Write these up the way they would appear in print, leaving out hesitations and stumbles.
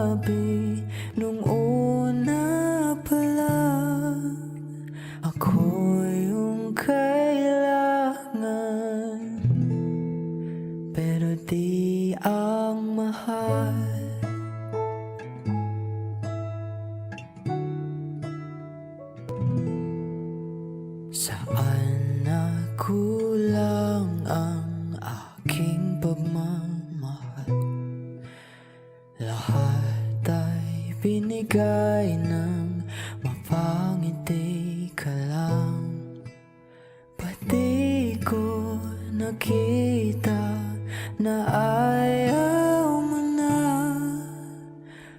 sinabi nung una pa lang, ako yung kailangan, pero di ang mahal. Saan nakulang ang aking pagmamahal? Lahat ay binigay ng mapangiti ka lang. Pati ko nakita na ayaw mo na.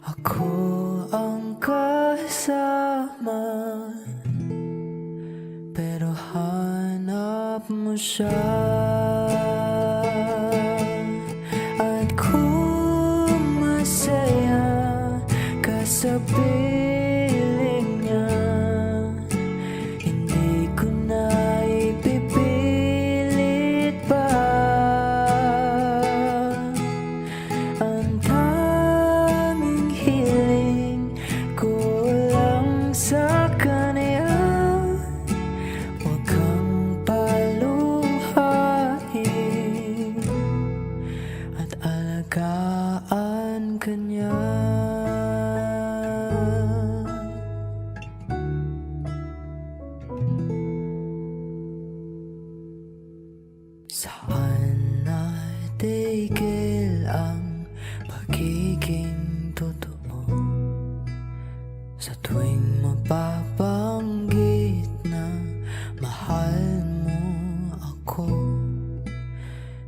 Ako ang kasama, pero hanap mo siya. At kung masaya ka sa piling niya, hindi ko na ipipilit pa. Ang tanging hiling ko lang sa kanya, huwag kang paluhain at alagaan ka niya. Saan natigil ang pagiging totoo? Sa tuwing mapabanggit na mahal mo ako,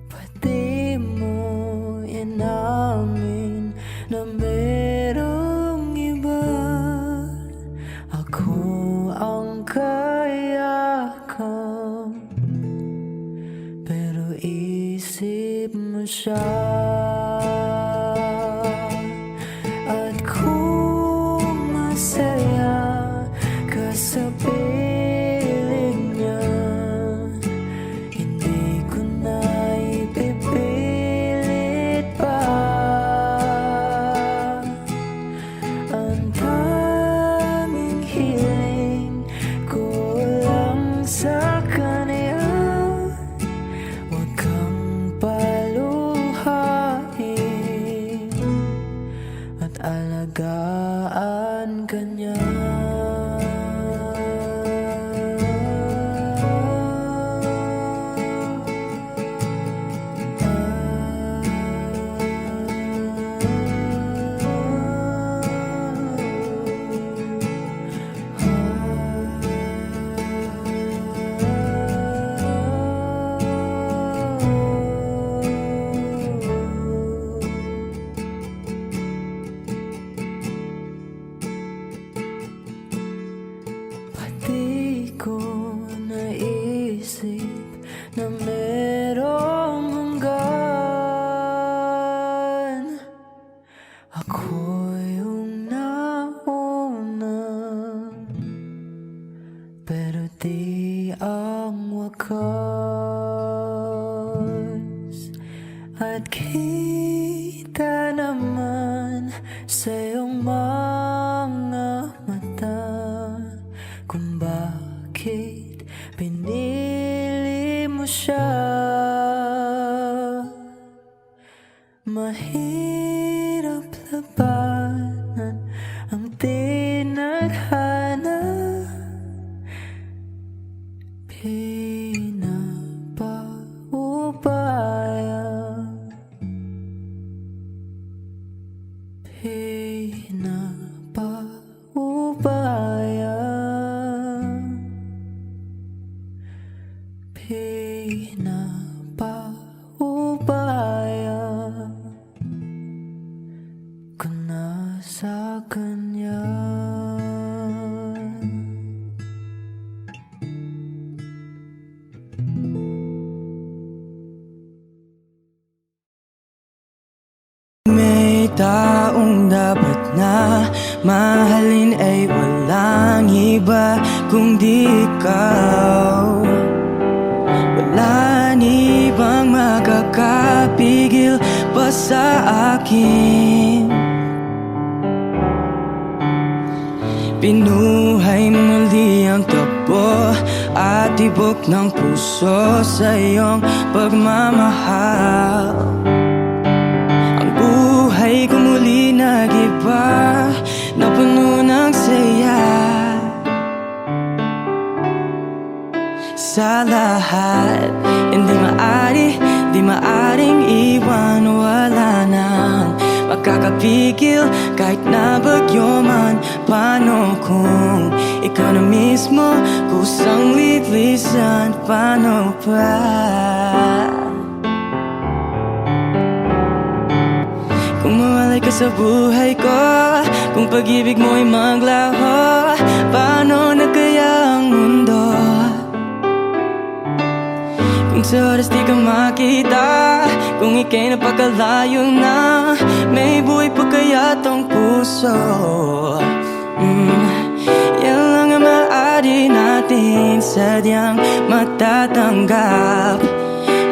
pati mo inamin na merong iba. Ako ang kayakap, pero isip mo siya. At kung masaya ka sa piling niya, hindi ko na ipipilit pa. Ang tanging hiling ko lang sa kanya, huwag kang paluhain at alagaan ka niya. Pati ko naisip na merong hanggan. Ako yung nauna, pero di ang wakas. At kita naman sa iyong mga mata kung bakit pinili mo siya. Mahirap labanan ang tinadhana, pinapaubaya, pinapaubaya, pinapaubaya ko na sa kanya. May taong dapat na mahalin ay walang iba kundi ikaw. Walang ibang makakapigil pa sa akin. Binuhay muli ang takbo at tibok ng puso sa iyong pagmamahal. Ang buhay ko muli nag-iba, napuno ng saya. Sa lahat, hindi maaring iwan. Wala nang makakapigil kahit na bagyo man. Paano kung ikaw na mismo kusang lilisan? Paano pa? Kung mawalay ka sa buhay ko, kung pag-ibig mo'y maglaho, paano na kaya ang mundo? Kung sa oras di ka makita, kung ika'y napagkalayo na, may buhay pa kaya tong puso? Yan lang ang maaari natin sadyang matatanggap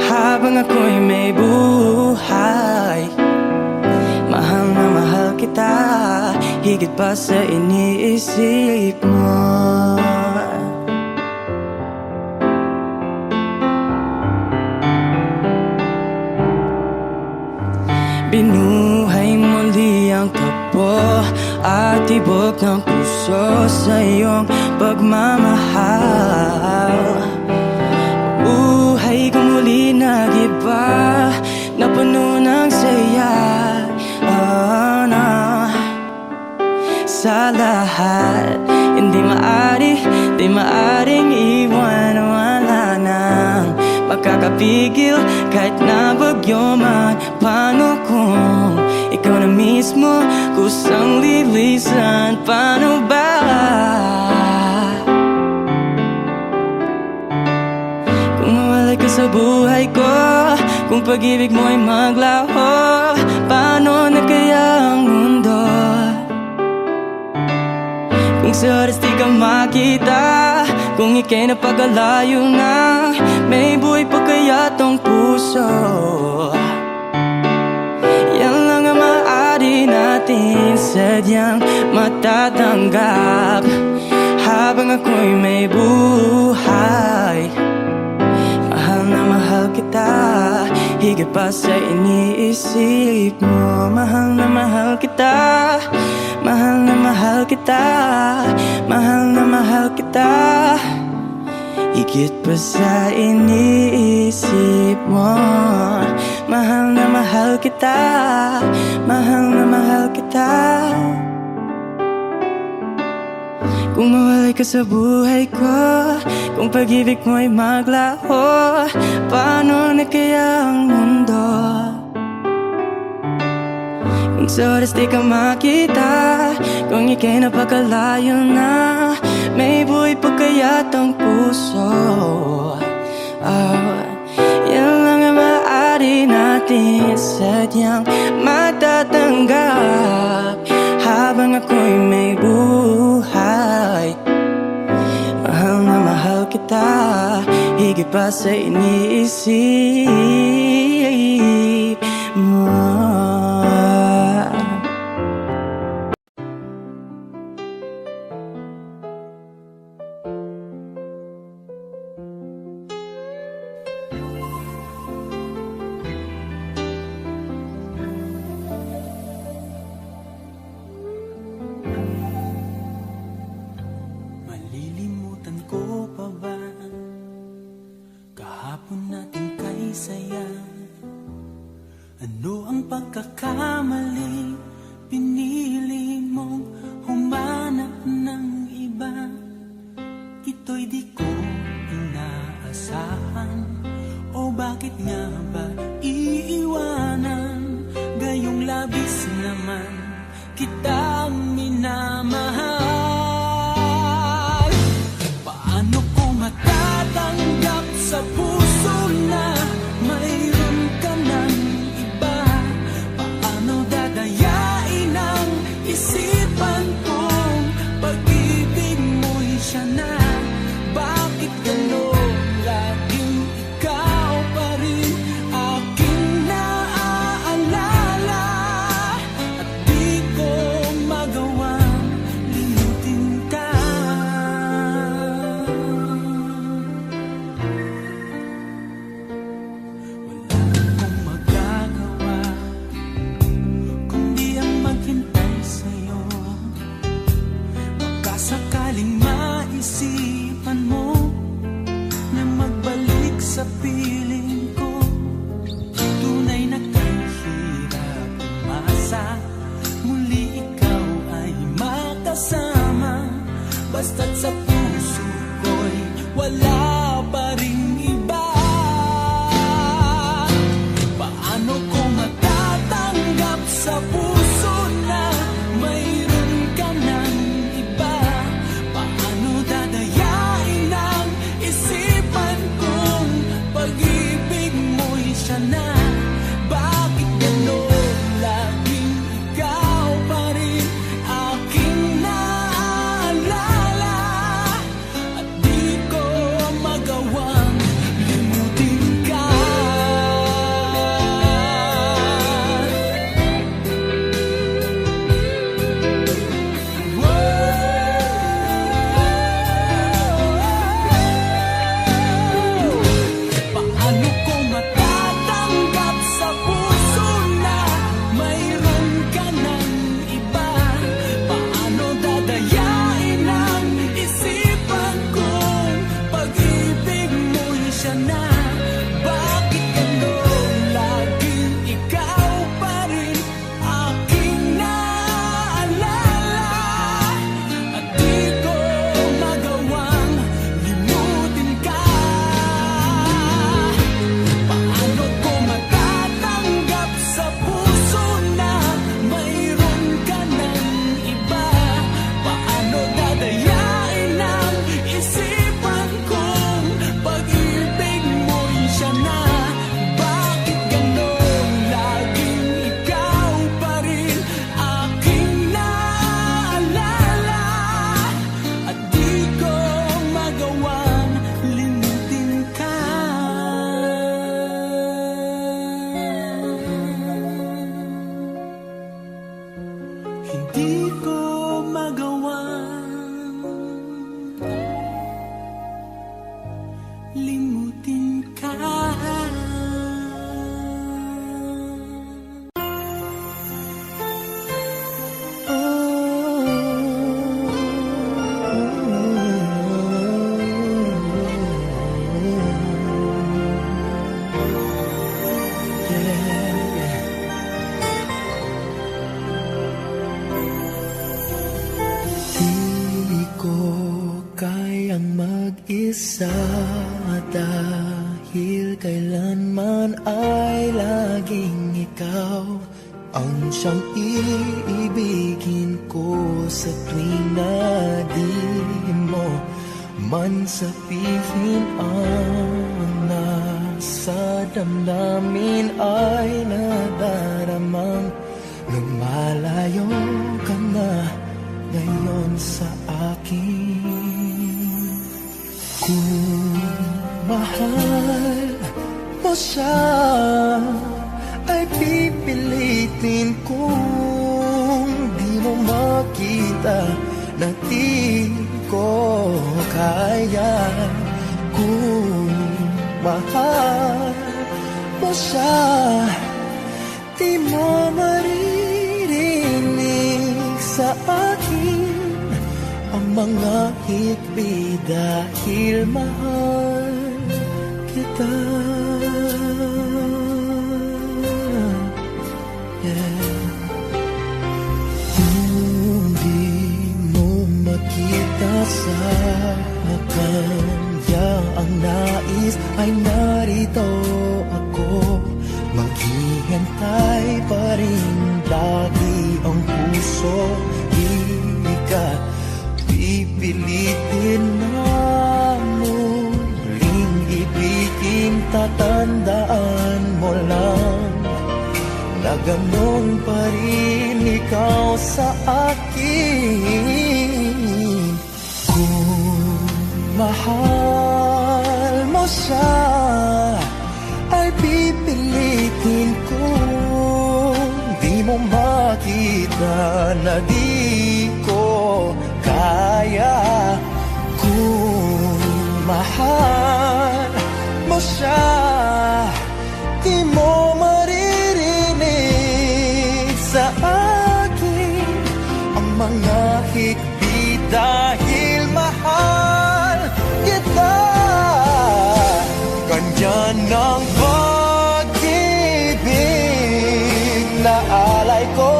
habang ako'y may buhay. Mahal na mahal kita, higit pa sa iniisip mo. Binuhay muli ang takbo at tibok ng puso sa iyong pagmamahal. Buhay ko muli nag-iba, napuno ng saya. Sa lahat, hindi maaring iwan. Wala nang makakapigil kahit na bagyo man. Paano kung ikaw na mismo kusang lilisan? Paano ba? Kung mawalay ka sa buhay ko, kung pag-ibig mo'y maglaho, paano na kaya ang mundo? Kung sa oras di ka makita, kung ika'y napagkalayo na, may buhay pa kaya tong puso? Yan lang ang maaari natin sadyang matatanggap habang ako'y may buhay. Mahal na mahal kita, higit pa sa iniisip mo. Mahal na mahal kita, mahal na mahal kita, mahal na mahal kita, higit pa sa iniisip mo. Mahal na mahal kita, mahal na mahal kita. Kung mawalay ka sa buhay ko, kung pag-ibig mo'y maglaho, paano na kaya ang mundo? Kung sa oras di ka makita, kung ika'y napagkalayo na, may buhay pa kaya tong puso? Yan lang ang maaari natin sadyang matatanggap habang ako'y may buhay. Mahal na mahal kita, higit pa sa iniisip mo. Malilimutan ko pa ba kahapon natin kay saya? Ano ang pagkakamali? Pinili mong humanap ng iba. Ito'y di ko inaasahan. O bakit nga ba iiwanan? Gayong labis naman kitang minamahal. Paano ko matatanggap sa puso na mayroon ka ng iba? Paano dadayain ang isipan kong pag-ibig mo'y siya na? Bakit gano'n laging ikaw pa rin aking naaalala? At di ko magawang sakaling maisipan mo na magbalik sa piling ko, tunay na kahirap umasa, muli ikaw ay makasama. Basta't sa puso ko'y wala pa ring iba. Paano ko matatanggap sa puso na mayroon ka ng iba? Paano dadayain ang isipan kong pag-ibig mo'y siya na? Bakit gano'n laging ikaw pa rin aking naalala? At di ko magawang limutin ka. Paano ko matatanggap sa puso na mayroon ka ng iba? Paano dadayain ang isipan kong pag-ibig mo'y siya na? Bakit gano'n laging ikaw pa rin aking naalala? At di ko magawang limutin ka. Paano ko matatanggap sa puso na mayroon ka ng iba? Paano dadayain ang isipan kong pag-ibig mo'y siya na? Bakit gano'n laging ikaw pa rin aking naalala? At di ko magawang limutin ka. Hindi ko magawang limutin ka. Di ko kayang mag-isa dahil kailanman ay laging ikaw ang siyang iibigin ko sa tuwing na di mo man sabihin ang nasa damdamin ay nadaramang lumalayo ka na ngayon sa akin. Kung mahal mo siya ay pipilitin kung di mo makita na di ko kaya. Kung mahal mo siya, di mo maririnig sa akin ang mga hikbi dahil mahal kita. Kung di mo makita sa kanya ang nais ay narito ako, maghihintay pa rin lagi ang puso. Di ka pipilitin na muling ibigin, tatandaan mo lang na ganon pa rin ikaw sa akin. Kung mahal mo siya ay pipilitin kung di mo makita na di ko kaya. Kung mahal mo siya, di mo maririnig sa akin ang mga higpit dahil mahal kita. Ganyan ang pag-ibig na alay ko.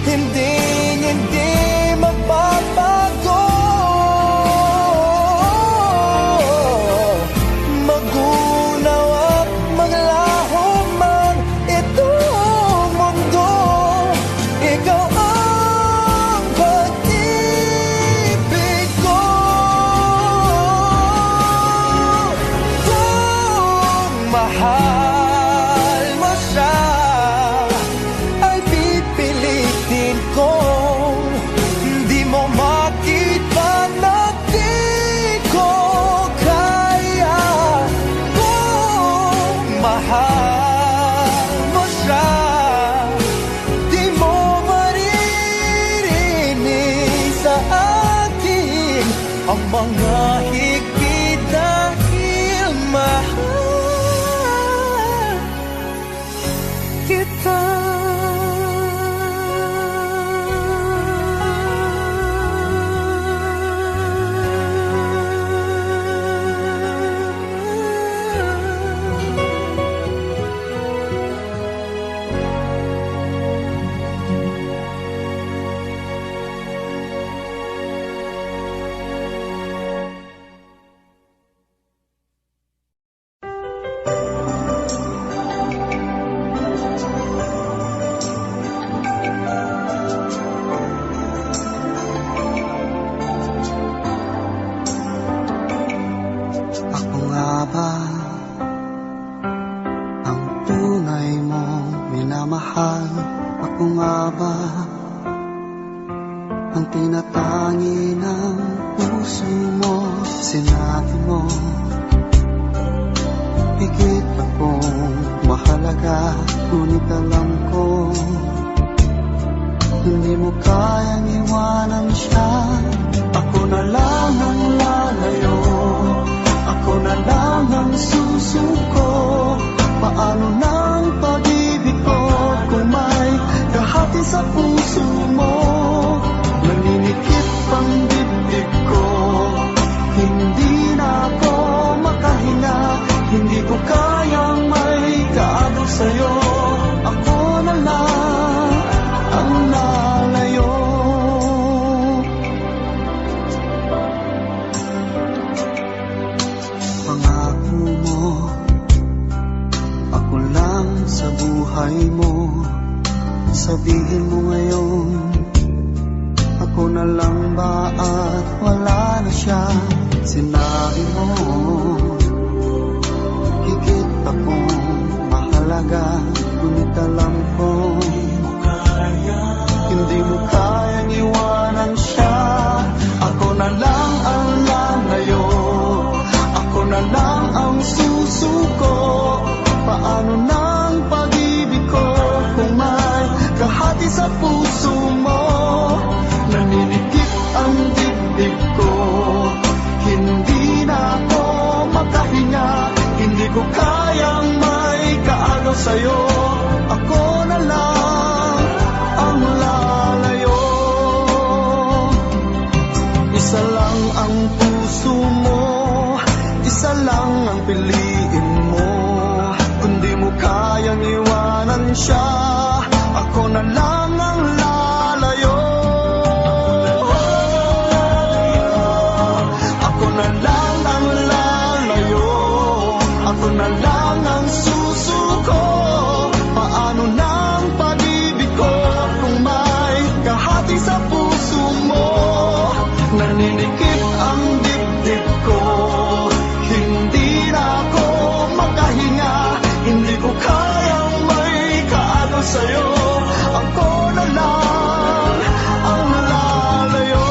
Hindi magbabago. Magunaw at maglaho man itong mundo, ikaw ang pag-ibig ko. Kung mahal mo siya, ay pipilitin kong di mo makita na di ko kaya. Kung mahal mo siya, di mo maririnig sa akin ang mga higpit dahil mahal kita. Ako nga ba ang tunay mong minamahal? Ako nga ba ang tinatangi ng puso mo? Sinabi mo, higit akong mahalaga, ngunit alam ko hindi mo kayang iwanan siya. Ako na lang ang lalayo, ako na lang ang susuko. Paano ng pag-ibig ko kung may kahati sa puso mo? Naninikip ang dibdib ko, hindi na ako makahinga. Hindi ko kayang may kaagaw sa'yo. Ako na lang ang lalayo. Pangako mo, ako lang sa buhay mo. Sabihin mo ngayon, ako na lang ba at wala na siya? Sinabi mo, higit akong mahalaga, ngunit alam ko hindi mo kayang iwanan siya. Ako na lang ang lalayo, ako na lang ang susuko. Paano ng pag-ibig ko kung may kahati sa puso mo? Naninikip ang dibdib ko, hindi na ako makahinga. Hindi ko kayang may kaagaw sa'yo. Ako na lang ang lalayo. Isa lang ang puso mo, isa lang ang piliin mo. Kung di mo kayang iwanan siya, ako na lang ang lalayo. Ako na lang ang lalayo, ako na lang ang susuko. Paano ng pag-ibig ko kung may kahati sa puso mo? Naninikip ang dibdib ko, hindi na ako makahinga. Hindi ko kayang may kaagaw sa'yo. Ako na lang ang lalayo.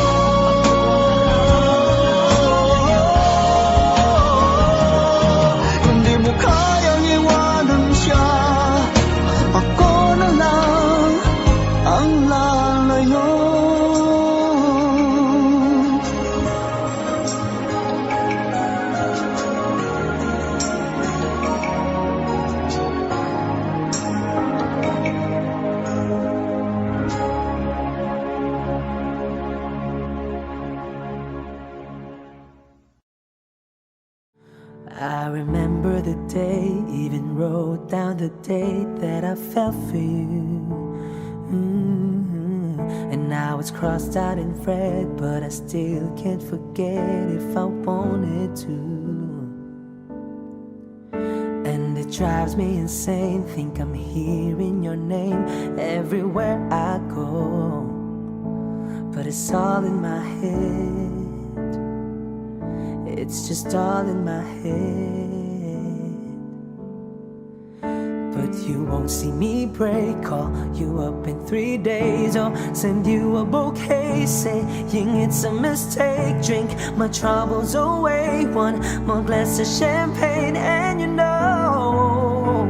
Hindi mo kayang iwanan siya. Ako na lang ang lalayo. the day, even wrote down the date that I fell for you. And now it's crossed out in red, but I still can't forget if I wanted to. And it drives me insane, think I'm hearing your name everywhere I go. But it's all in my head, it's just all in my head. But you won't see me break, call you up in 3 days, or send you a bouquet saying it's a mistake. Drink my troubles away, one more glass of champagne, and you know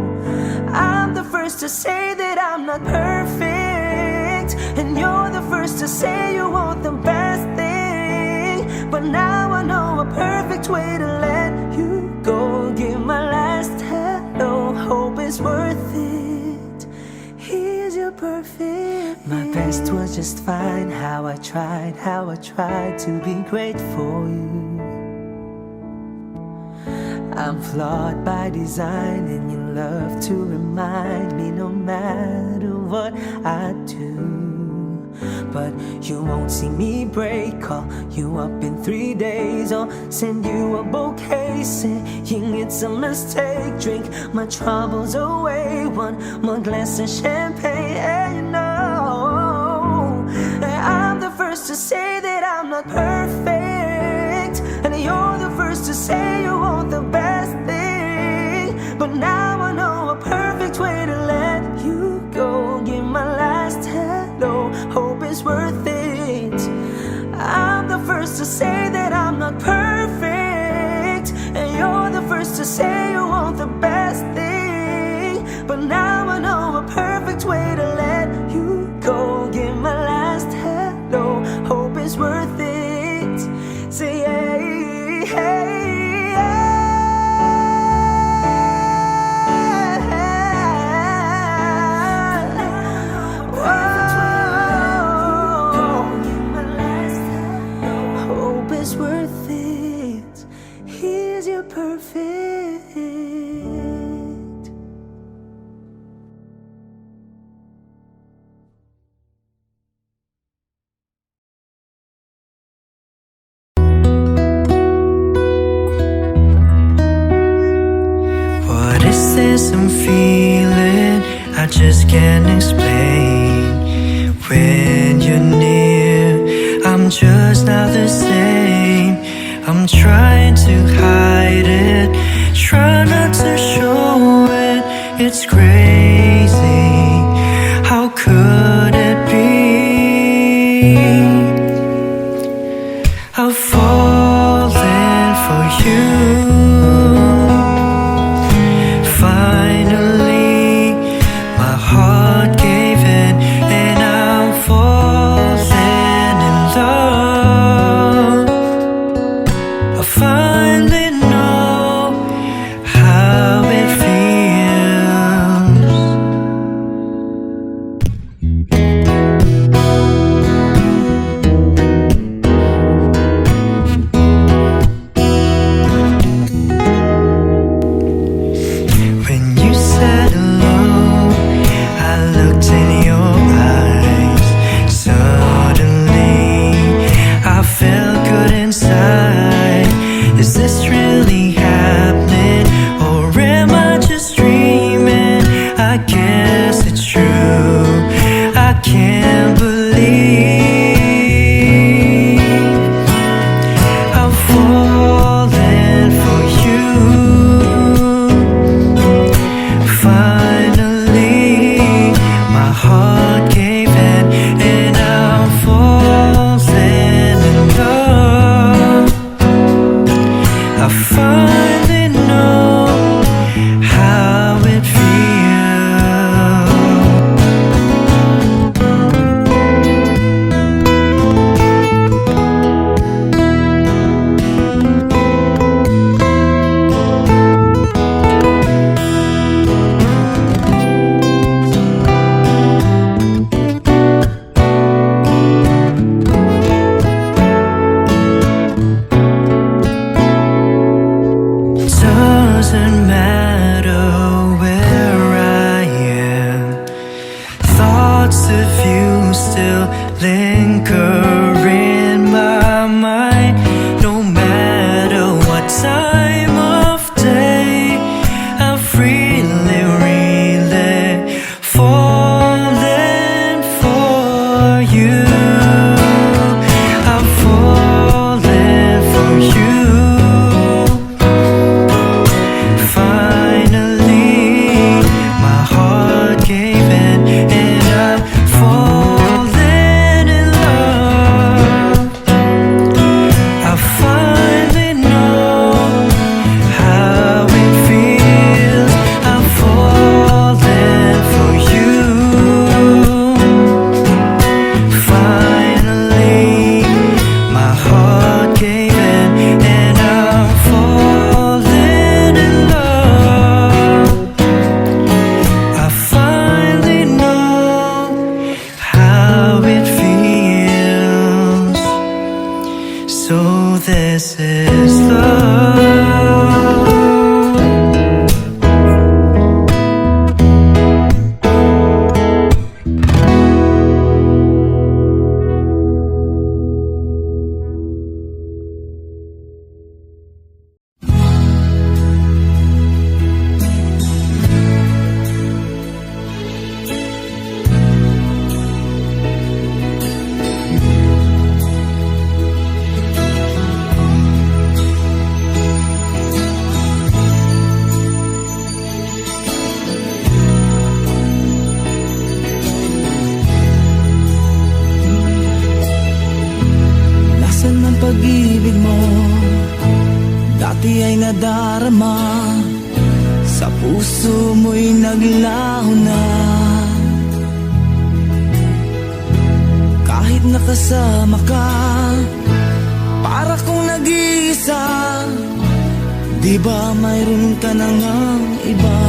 I'm the first to say that I'm not perfect, and you're the first to say you want the best thing. But now I know a perfect way to let you go. Give my last hello, hope it's worth it. Here's your perfect. My best was just fine. How I tried to be great for you. I'm flawed by design, and you love to remind me no matter what I do. But you won't see me break, call you up in 3 days, or send you a bouquet saying it's a mistake. Drink my troubles away, one more glass of champagne, and you know that I'm the first to say that I'm not perfect, and you're the first to say you want the best thing. But now I know a perfect way to let you go. Give my last hello, hope it's worth it. I'm the first to say that I'm not perfect, and you're the first to say you want the best thing. But now I know a perfect way to let you go. Give my last hello, hope it's worth it. Say hey, hey. Worth it. Here's your perfect. What is this I'm feeling? I just can't explain. When you're near, I'm just not the same. I'm trying to hide it, try not to show it. It's crazy, how could it be? I've fallen for you. Finally, my heart gave in, and I'm falling in love. I finally know how it feels. of you still linger in my mind. No matter what time of day, I've really, really fallen for you. I've fallen for you. Finally, my heart gave in, and I'm falling in love. I finally know how it feels. I'm falling for you. Finally, my heart gave in, and I'm falling in love. I finally know how it feels. So this is love. Nasaan ang pag-ibig mo? Dati ay nadarama, sa puso mo'y naglaho na. Kahit nakasama ka, para kong nag-iisa. Di ba mayroon ka na ngang iba?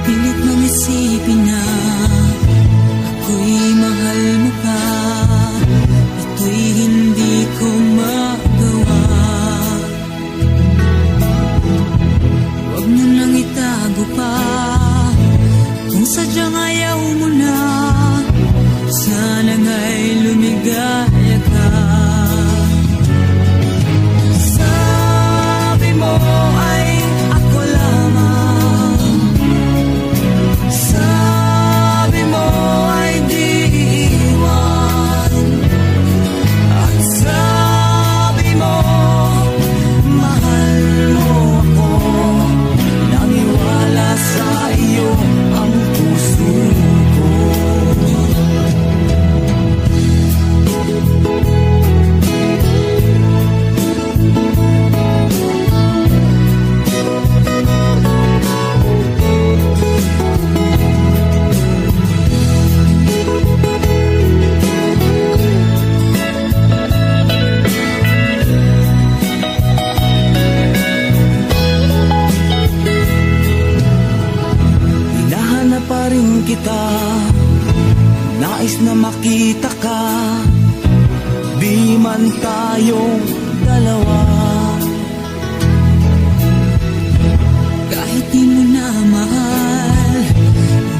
Pilit mong isipin na ako'y mahal mo pa. Ito'y hindi ko magawa. Huwag mo nang itago pa. Kung sadyang ayaw mo na, sana nga'y lumigaya ka. Sabi mo ay ako lamang. Sabi mo ay di iwan. At sabi mo mahal mo ako. Naniwala sa iyo ang puso ko. Hinahanap pa rin kita, nais na makita ka. Di man tayong dalawa. Kahit di mo na mahal,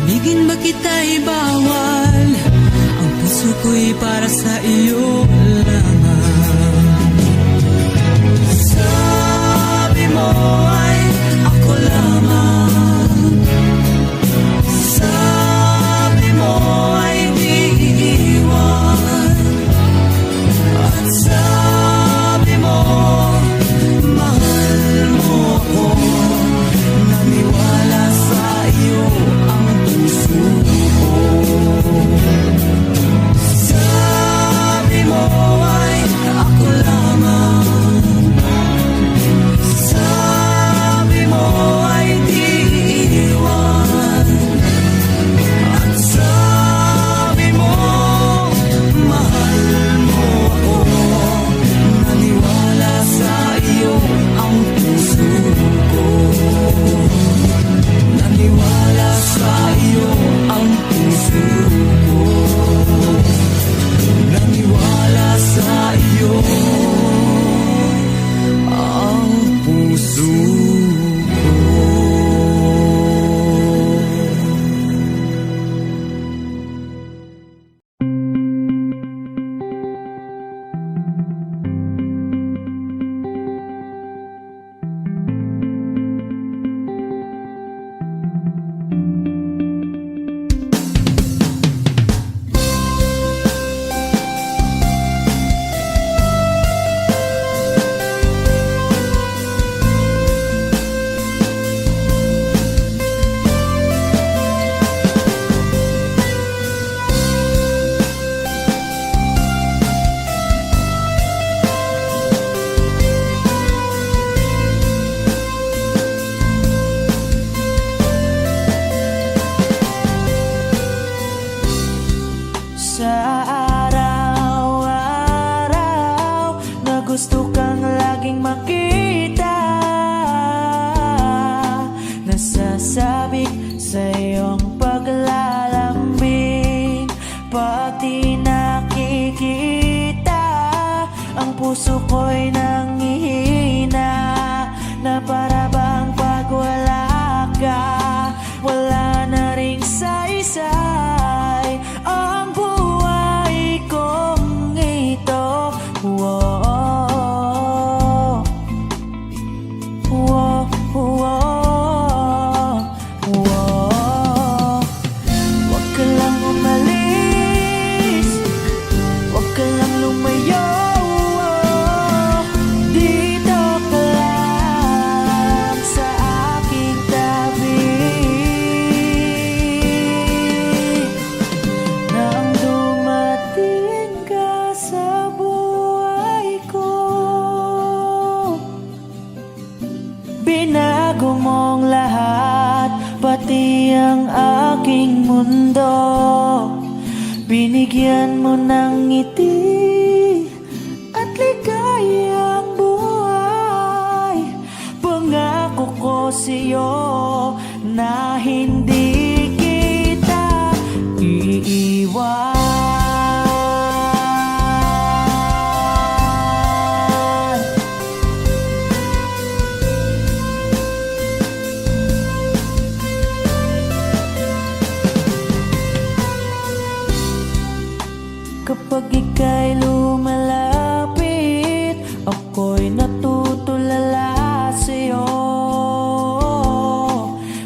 ibigin ba kita'y bawal? Ang puso ko'y para sa iyo lamang. Sabi mo ay ako lamang. Sabi mo ay di iiwan. At sabi mo mahal mo ako. Naniwala sa iyo ang puso ko. Sabi mo puso ko'y nanghihina na para bang pag wala ka, wala na ring saysay ang buhay kong ito. Whoa, whoa, whoa, whoa. Huwag ka lang umalis, huwag ka lang lumayo. Dito ka lang sa aking tabi. Nang dumating ka sa buhay ko, binago mong lahat, pati ang aking mundo. Binigyan mo ng ngiti at ligayang buhay. Pangako ko sa'yo na hindi kita iiwan. Kapag ika'y lumalapit, ako'y natutulala sa'yo.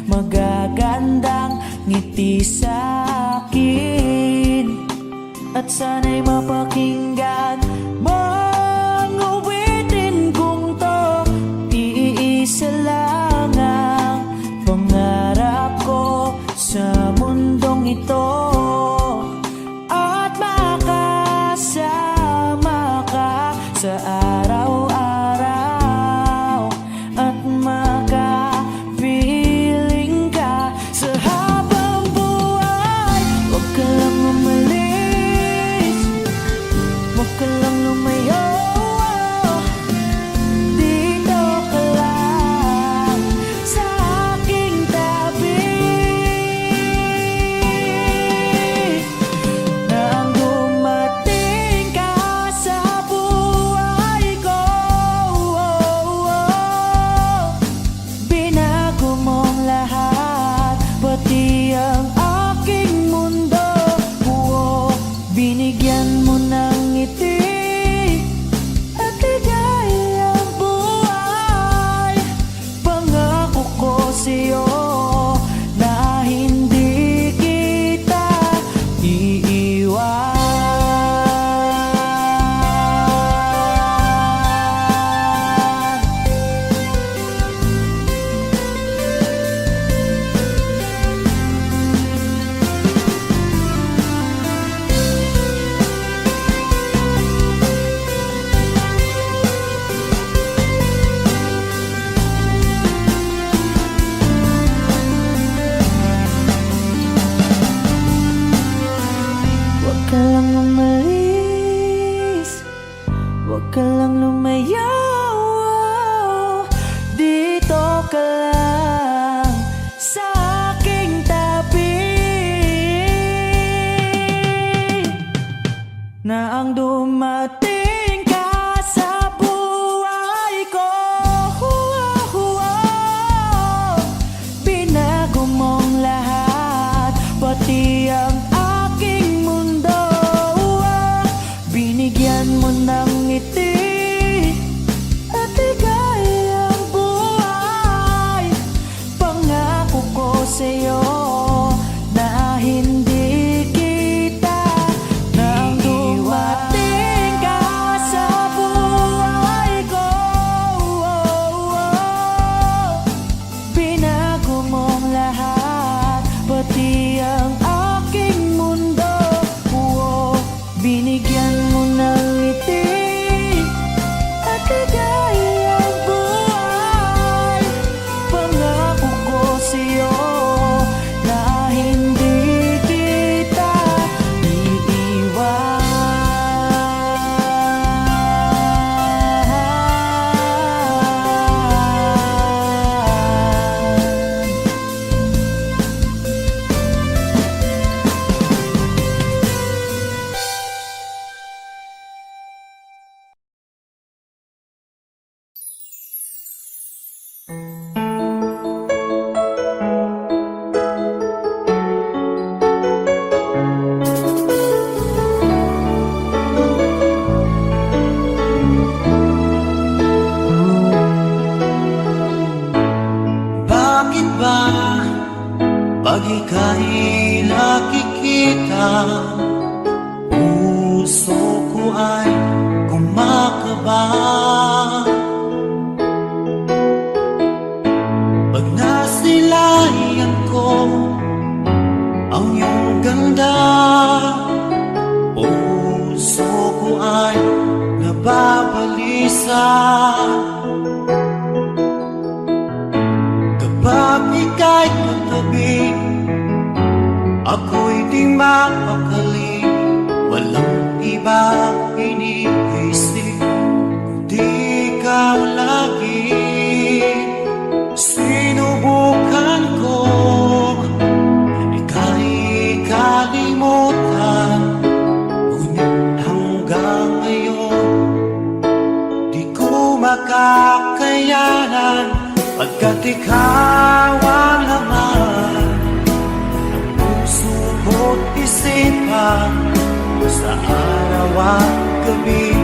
Magagandang ngiti sa'kin at sana'y mapakinggan mong awitin kong to. Iisa lang ang pangarap ko sa mundong ito, at makasama ka sa araw-araw, at makapiling ka sa habang buhay. Huwag ka lang umalis, huwag ka lang lumayo. Dito ka lang sa aking tabi. ika'y nakikita, puso ko ay kumakaba. Pag nasilayan ko ang iyong ganda, puso ko ay nababalisa. Kapag ika'y katabi, ako'y di mapakali. Walang iba iniisip, kundi ikaw lagi. Sinubukan ko, ika'y kalimutan, ngunit hanggang ngayon di ko makakayanan. Pagkat ikaw ang laman ng puso ko't isipan, sa araw at gabi,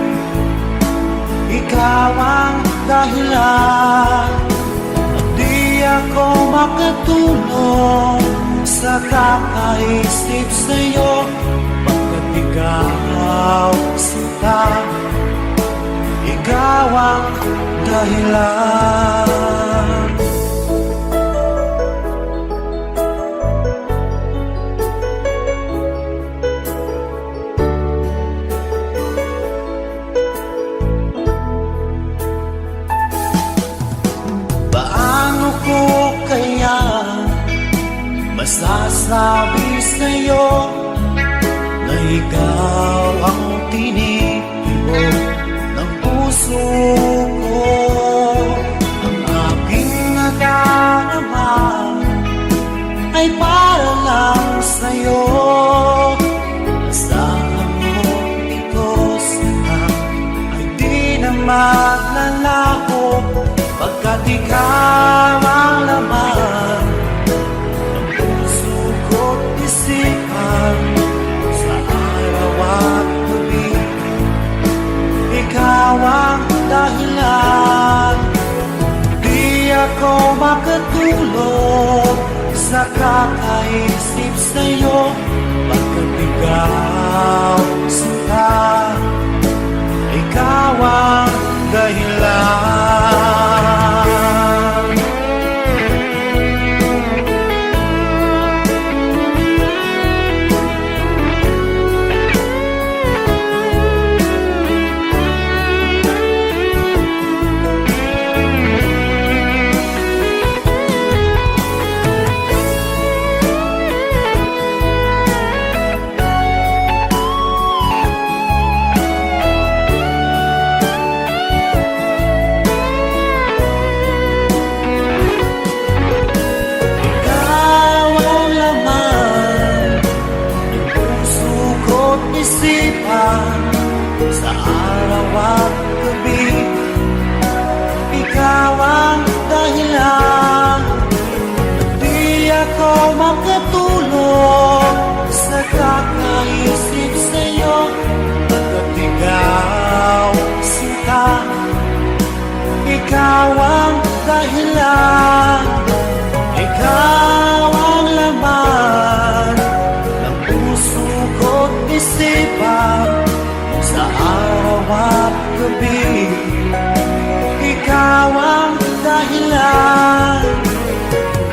ikaw ang dahilan. At di ako makatulog sa kakaisip sa'yo, pagkat ikaw sinta, ikaw ang dahilan. Paano ko kaya masasabi sa'yo na ikaw ang tinitibok ng puso ko? Ang aking nadarama ay para lang sa'yo. Asahan mo ito sana ay di na maglalaho, pagkat ikaw ang laman ng puso ko't isipan, sa araw at gabi, ikaw ang dahilan. Di ako makatulog sa kakaisip sa'yo, pagkat ikaw sinta, ikaw ang dahilan. Sa araw at gabi, ikaw ang dahilan. At di ako makatulog sa kakaisip sa'yo, pagkat ikaw sinta, ikaw ang dahilan. Ikaw ang laman ng puso ko't isipan, sa araw at gabi, ikaw ang dahilan.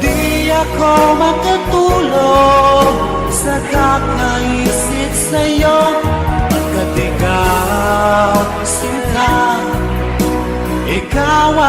Di ako makatulog sa kakaisip sa'yo, pagkat ikaw sinta, ikaw ang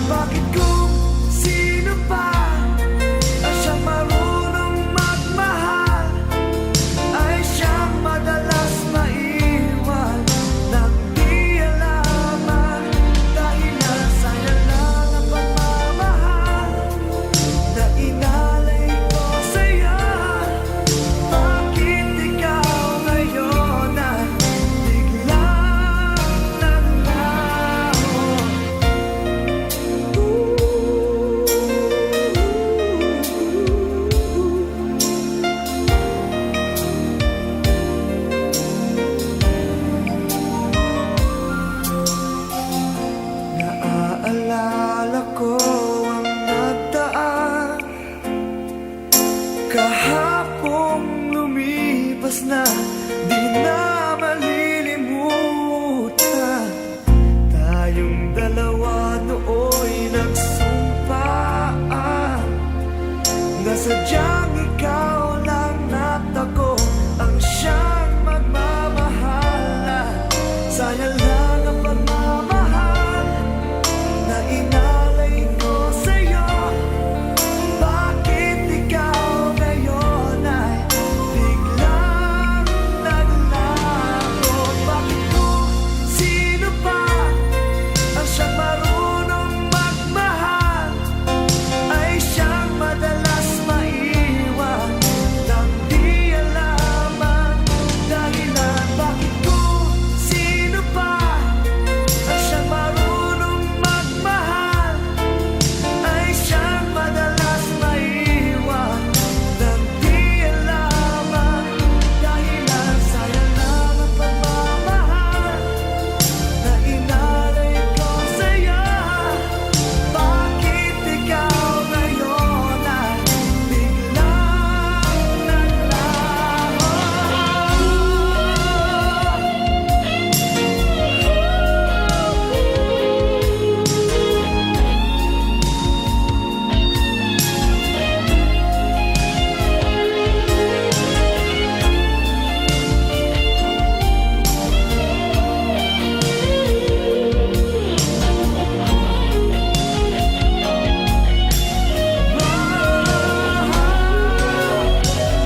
Bakit kung sino pa ang siyang marunong magmahal ay siyang madalas maiwan nang di alaman dahilan sayang lang ang pagmamahal na inalay ko sa'yo. Bakit ikaw ngayon ay biglang naglaho? Naaalala ko ang nagdaan kahapong lumipas na, di na malilimutan. Tayong dalawa nooy nagsumpaan na sadyang ikaw lang at ako ang siyang magmamahalan. Sayang lang ang pagmamahal na inalay ko sa'yo. Bakit ikaw ngayon ay biglang naglaho? Bakit kung sino pa ang siyang marunong magmahal ay siyang madalas maiwan nang di alaman dahilan? Bakit kung sino pa ang siyang marunong magmahal ay siyang madalas maiwan nang di alaman dahilan? Sayang lang ang pagmamahal na inalay ko sa'yo. Bakit ikaw ngayon ay biglang naglaho?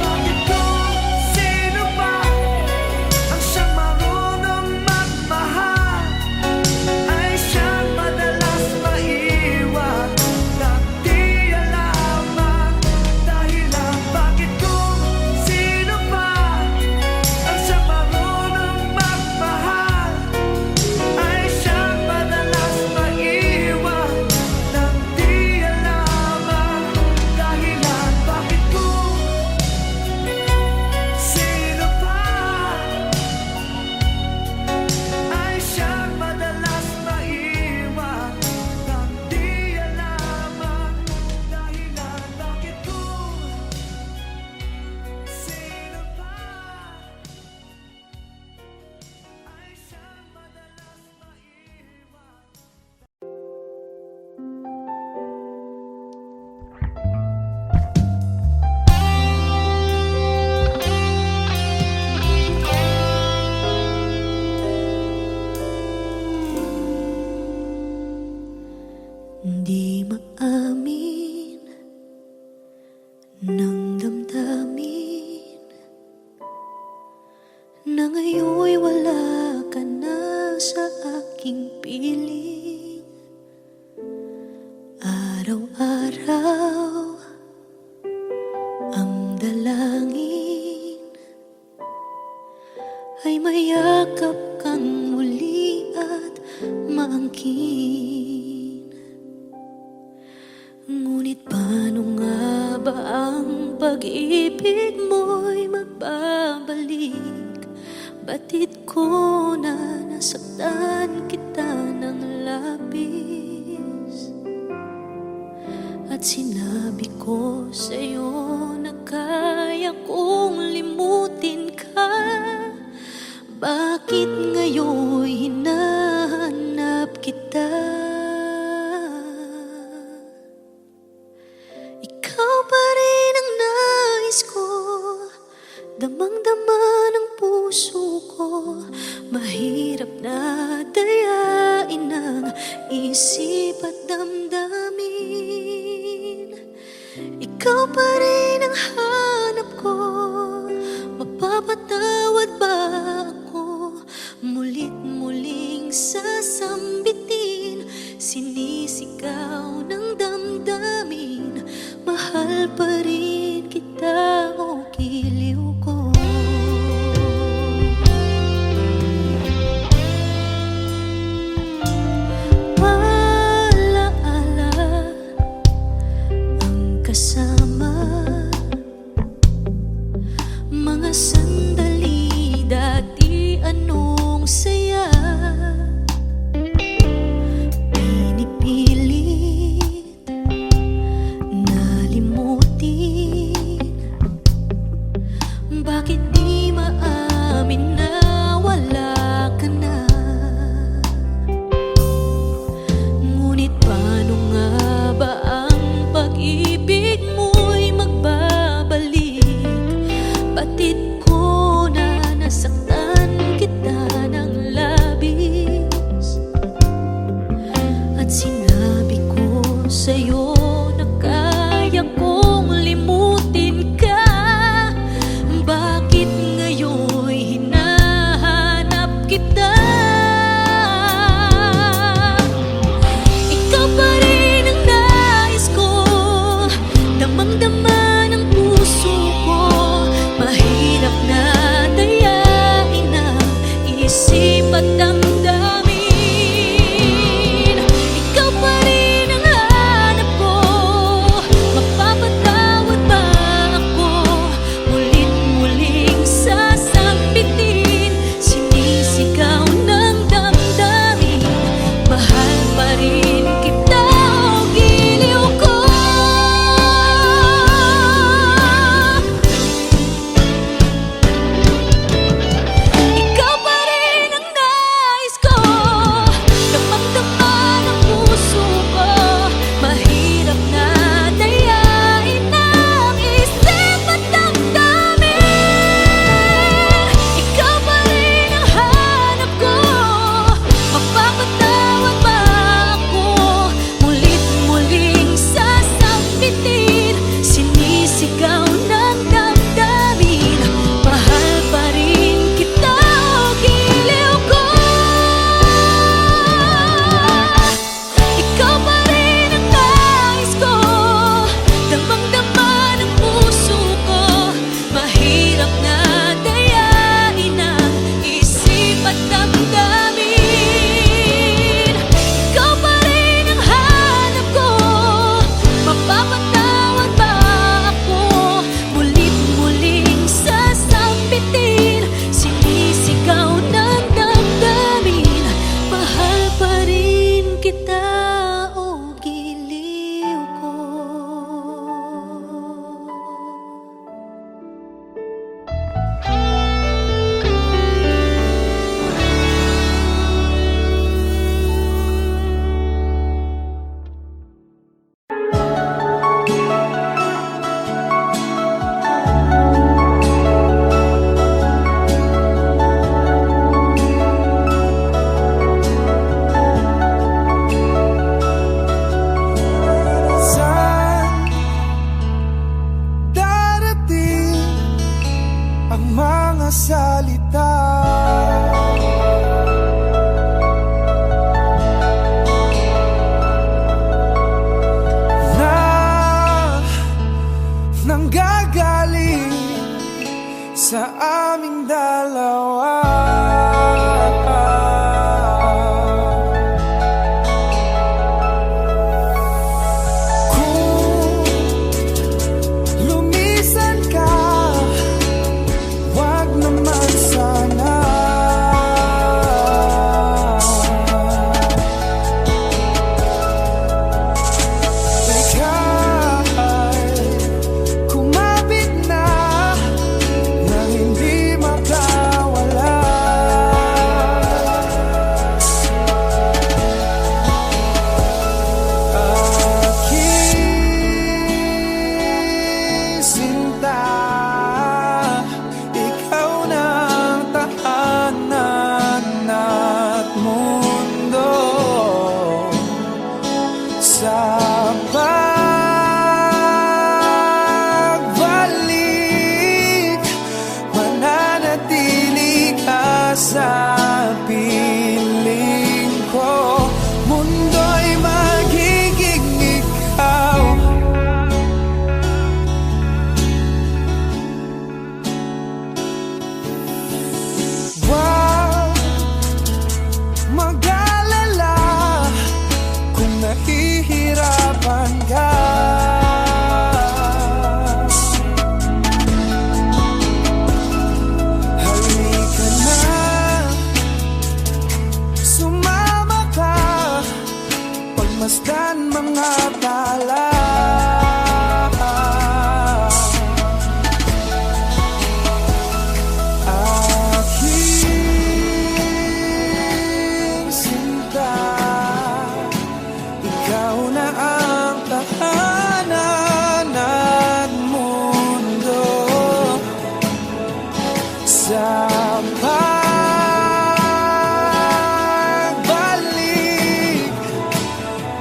Bakit kung sino pa ang siyang marunong magmahal ay siyang madalas maiwan nang di alaman dahilan? Bakit kung sino pa ang siyang marunong magmahal ay siyang madalas maiwan nang di alaman dahilan? Bakit kung sino pa ay siyang madalas maiwan nang di alaman dahilan? Bakit kung sino pa ay siyang madalas maiwan? Di maamin ng damdamin na ngayon'y wala ka na sa aking piling. Araw-araw ang dalangin ay mayakap kang muli at maangkin. Ngunit paano nga ba ang pag-ibig mo'y magbabalik? Batid ko na nasaktan kita ng labis, at sinabi ko sa'yo na kaya kong limutin ka. Bakit ngayon'y hinahanap kita? Ikaw pa rin ang nais ko, damang-dama ng puso ko. Mahirap na dayain ang isip at damdamin. Ikaw pa rin ang hanap ko. Mapapatawad ba ako? Mulit muling sasambitin, sinisigaw ng damdamin. Mahal pa rin kita o giliw ko. Alaala ang kasama, mga sandali dati anong saya. Pinipilit nalimutin, bakit di maamin na wala ka na? Ngunit paano nga ba ang pag-ibig mo'y magbabalik? Batid ko na nasaktan kita ng labis, at sinabi ko sa'yo na kaya kong limutin ka. Bakit ngayon'y hinahanap kita? Ikaw pa rin ang nais ko, damang-dama ng puso ko. Mahirap na dayain ang isip at damdamin. Ikaw pa rin ang hanap ko, sa pagbalik, mananatili ka sa piling ko. Mundo'y magiging ikaw. Wag mag-alala kung nahihirapan ka. Halika na, sumama ka, pagmasdan mga tala. Aking sinta, ikaw na ang tahanan at mundo. Sa pagbalik,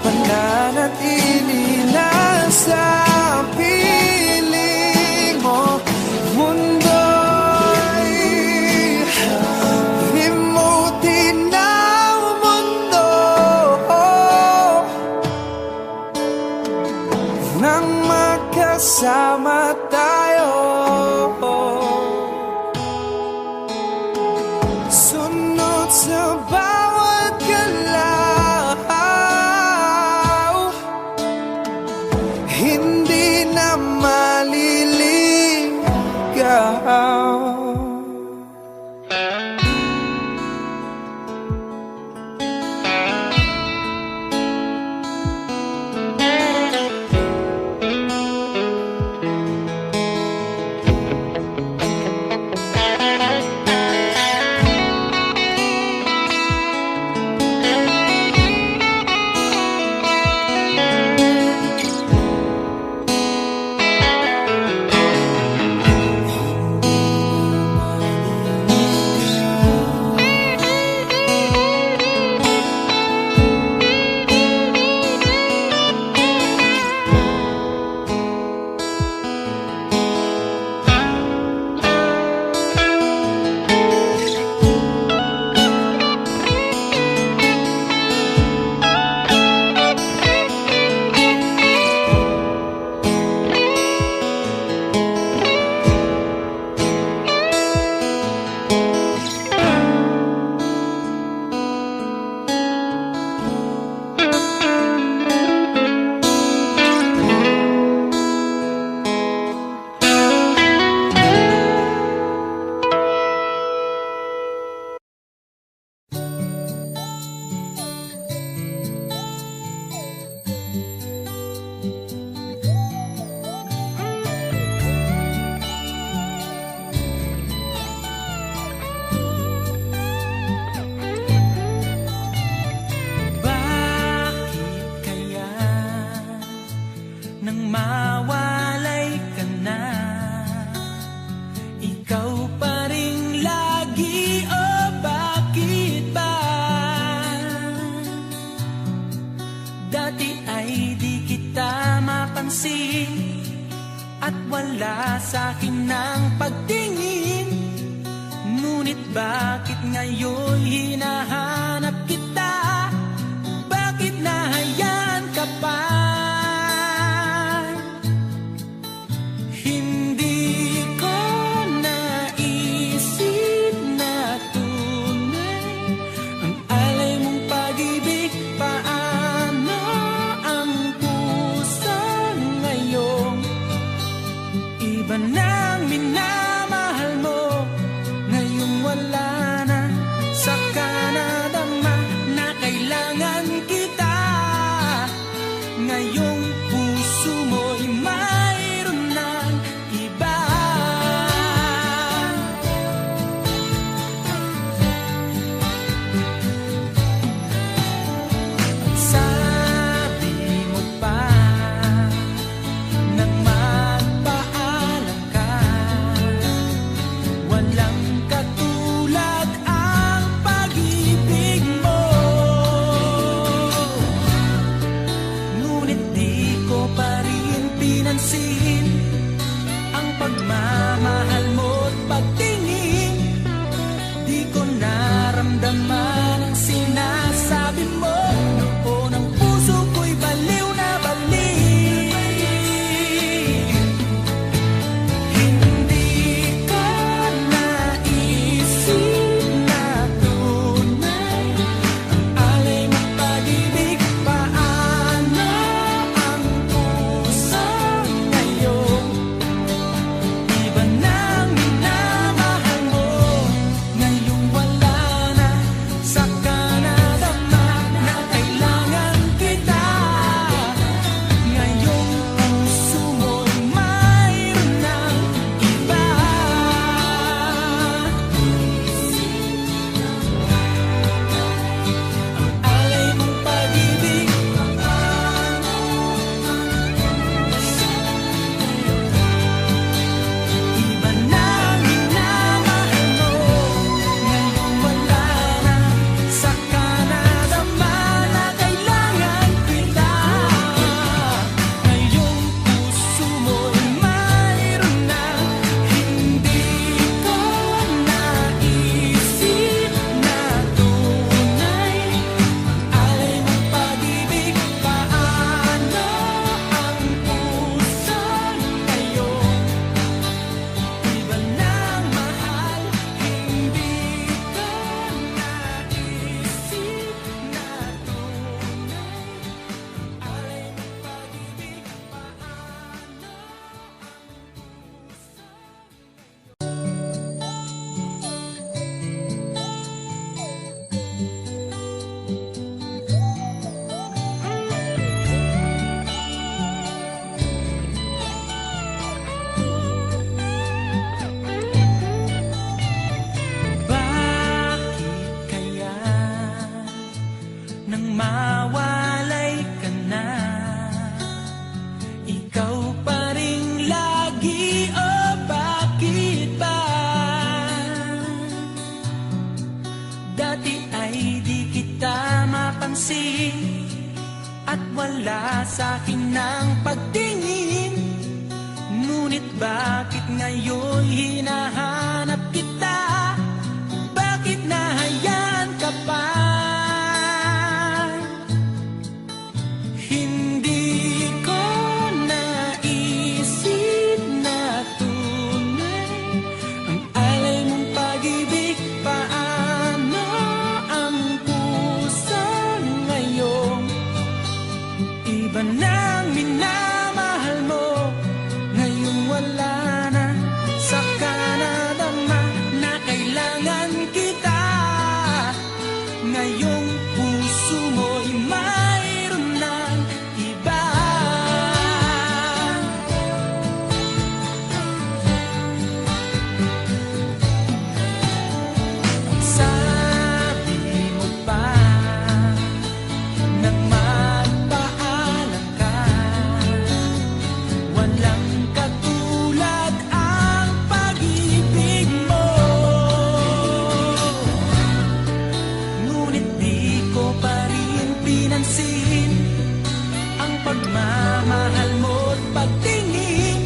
pananatili na sa piling mo. Mundo'y limutin ng mundo nang magkasama tayo. Sunod sa bawat galaw, hindi na maliligaw. Bakit kaya nang mawalay ka na, ikaw pa rin lagi, o bakit ba? Dati ay di kita mapansin at wala sa'kin ng pagtingin. Ngunit bakit ngayon hinahanap kita? Bakit nahayaan ka pa? Hindi ko naisip na tunay ang alay mong pag-ibig. Paano ang puso ngayon? Iba nang minamahal mo, ngayon wala na. Saka nadama na kailangan kita. Ngayong puso mo'y mayroon ng iba. Sabi mo pa nang magpaalam ka, walang katulad ang pag-ibig mo. sa'kin ng pagtingin. Ngunit bakit ngayon hinahanap kita? Bakit nahayaan ka pa? Hindi ko naisip na tunay ang alay mong pag-ibig. Paano ang puso ngayon? Iba nang minamahal mo, ngayong wala na. Saka nadama na kailangan kita. Ngayong puso mo'y mayroon ng iba. Sabi mo pa nang magpaalam ka, walang katulad ang pag-ibig mo. Ngunit di ko pa rin pinansin ang pagmamahal mo't pagtingin.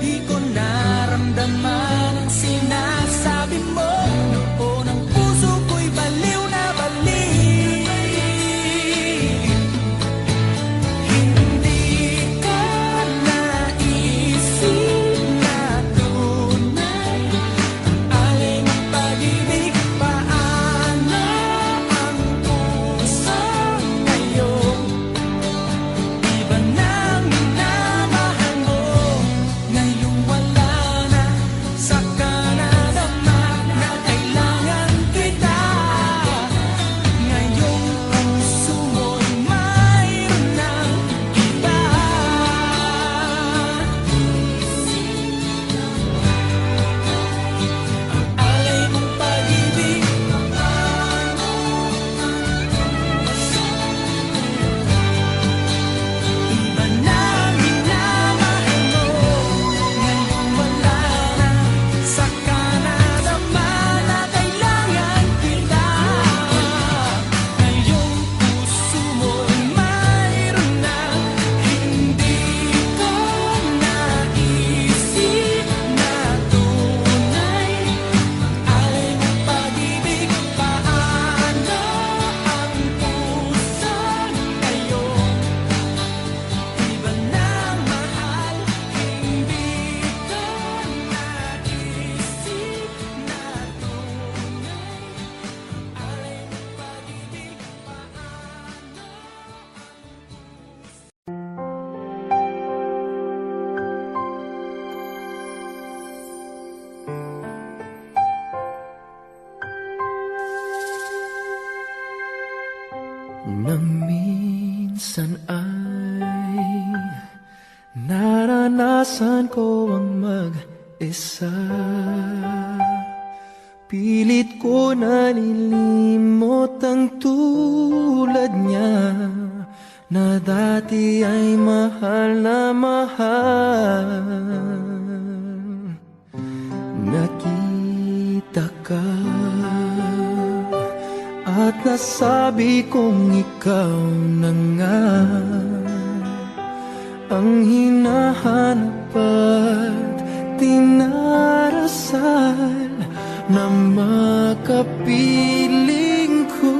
Di ko naramdaman ang sinasabi mo. Noon ang puso ko'y baliw na baliw. Hindi ko naisip na tunay ang alay mong pag-ibig. Paano ang puso ngayon? Iba nang minamahal mo, ngayong wala na. Saka nadama na kailangan kita. Ngayong puso mo'y mayroon ng iba. Ang alay mong pag-ibig, iba nang minamahal mo, ngayong wala na. Saka nadama na kailangan kita. Ngayong puso mo'y mayroon na. Hindi ko naisip na tunay ang alay mong pag-ibig. Paano ang puso ngayon? Iba nang mahal, hindi ko naisip na tunay ang alay mong pag-ibig. Nang minsan ay naranasan ko ang mag-isa, pilit ko nalilimot ang tulad niya na dati ay mahal na mahal. Nakita ka at nasabi kong ikaw na nga ang hinahanap at tinarasal na makapiling ko.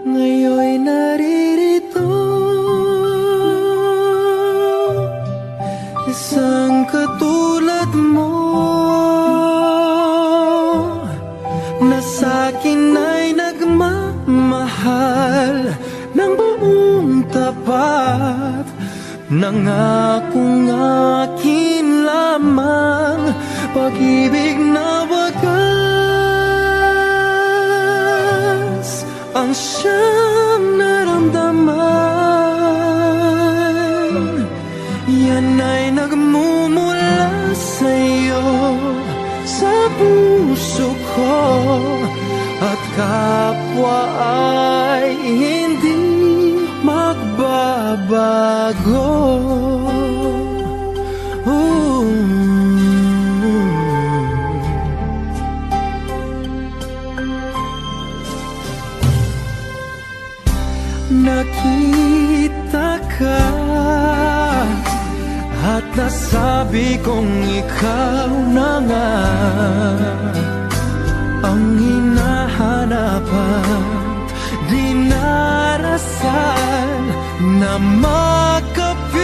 Ngayon'y naririto, isang katulad mo na sa'kin ay nagmamahal ng buong tapat. Nangakong akin lamang pag-ibig na wagas ang siyang naramdaman. Yan ay nagmumula sa'yo, sa puso ko, at kapwa ay hindi magbabago. nakita ka at nasabi kong ikaw na nga ang hinahanap at dinarasal na makapiling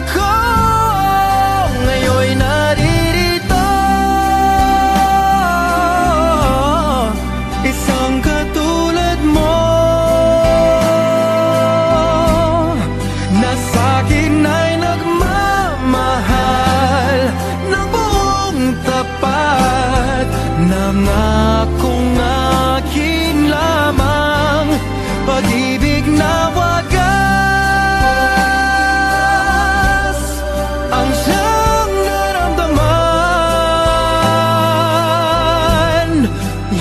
ko. Ngayon'y naririto, isang katulad mo na sa'kin ay nagmamahal ng buong tapat. Nangakong akin lamang, pag-ibig na wagas ang siyang naramdaman.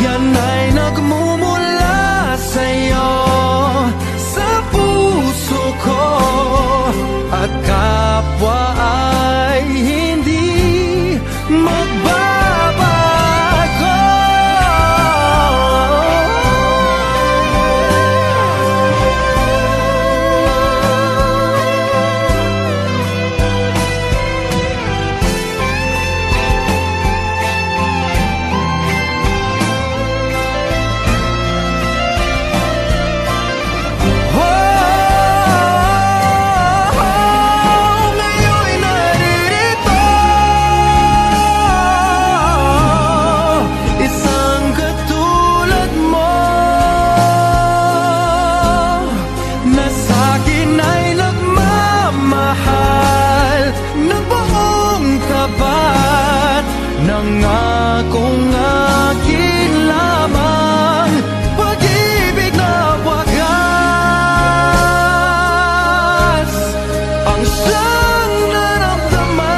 Yan ay nagmumula sa'yo, sa puso ko, at kapwa ay hindi magbabago. Ngayon'y naririto, isang katulad mo na sa'kin ay nagmamahal ng buong tapat. Nangakong akin lamang, pag-ibig na wagas ang siyang naramdaman.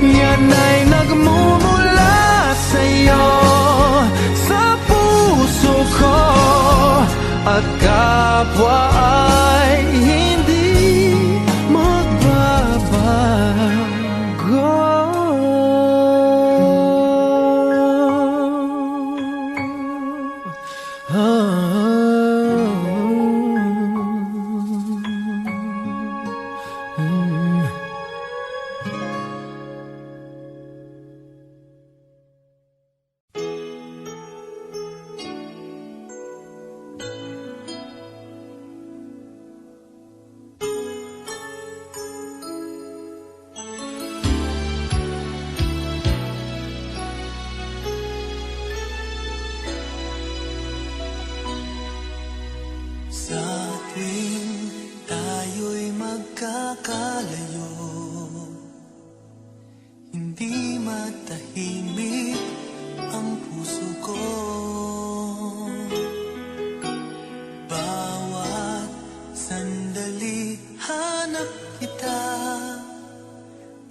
Yan ay nagmumula sa'yo, sa puso ko, at kapwa ay hindi magbabago. Sa tuwing tayo'y magkakalayo, hindi matahimik ang puso ko. Bawat sandali hanap kita,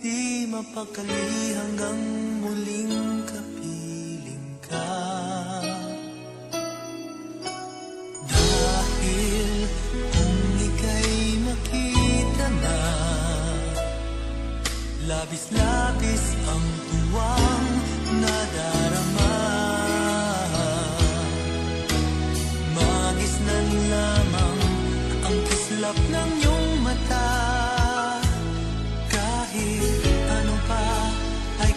di mapakali hanggang muling kapiling ka. Dahil kung ika'y makita na, labis-labis ang tuwang nadarama. Magisnan lamang ang kislap ng iyong mata. Kahit ano pa ay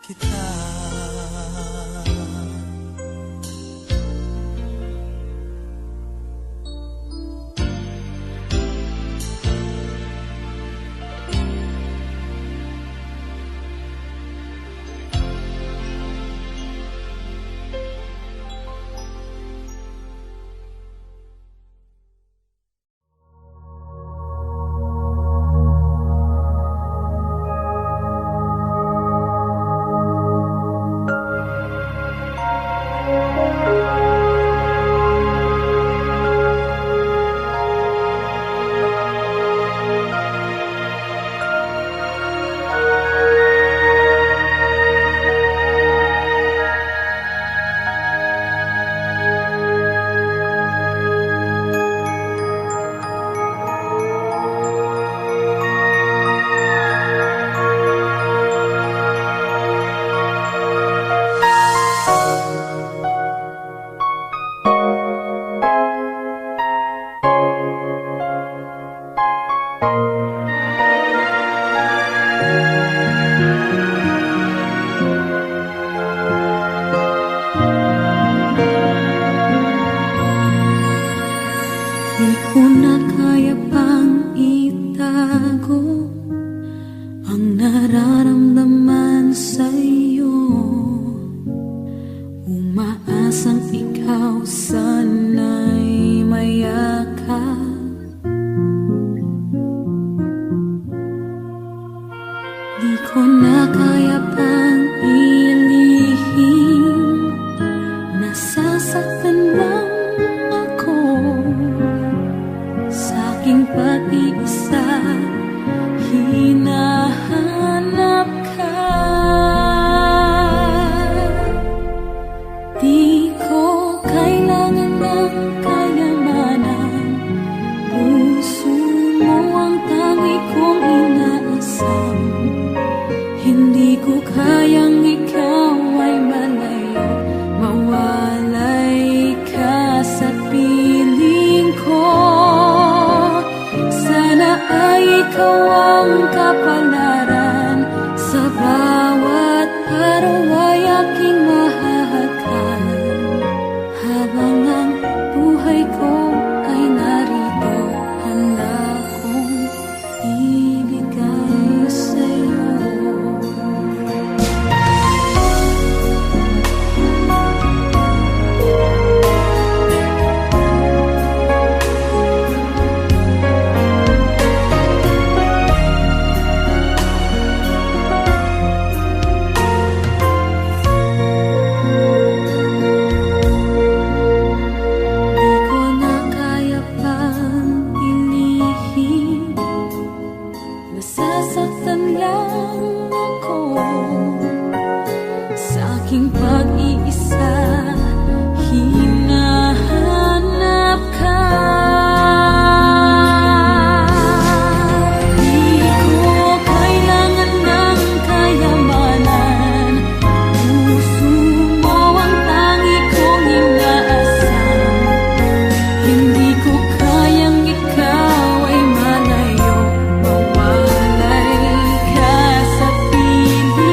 kita. Di ko na kaya pang itago ang nararamdaman sa'yo. Umaasang ikaw sana'y mayakap. Di ko na kaya pang ilihim, nasasaktan lang ako sa aking pag-iisa. Hinahanap ka. Di ko kailangan ng kayamanan, puso mo ang tangi kong inaasam. Hindi ko kayang ikaw ay malayo, mawalay ka sa piling ko. Sana ay ikaw ang kapalaran, sa bawat araw ay aking mahahagan. Habang ang buhay ko ay narito, handa kong ibigay sa'yo. Nasasaktan lang ako sa aking pag-iisa. Hinahanap ka. Di ko kailangan ng kayamanan, puso mo ang tangi kong inaasam. Hindi ko kayang ikaw ay malayo, mawalay ka sa piling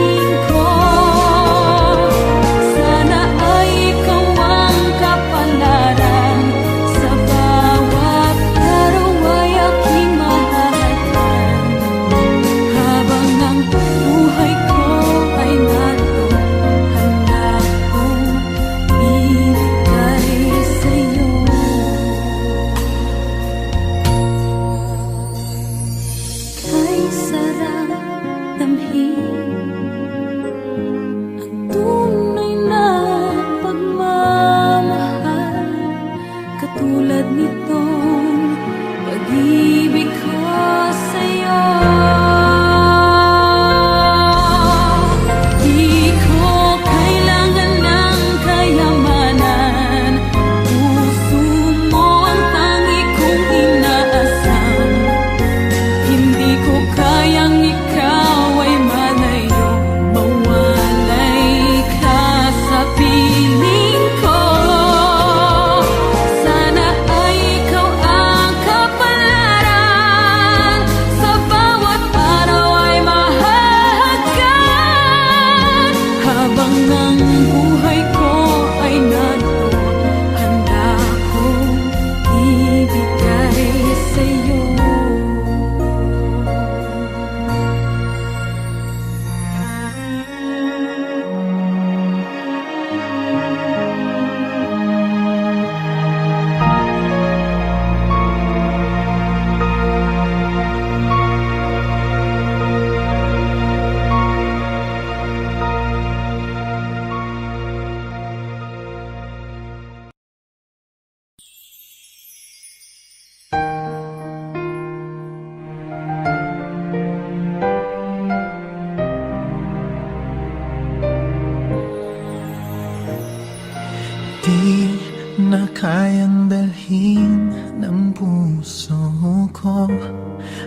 kayang dalhin ng puso ko.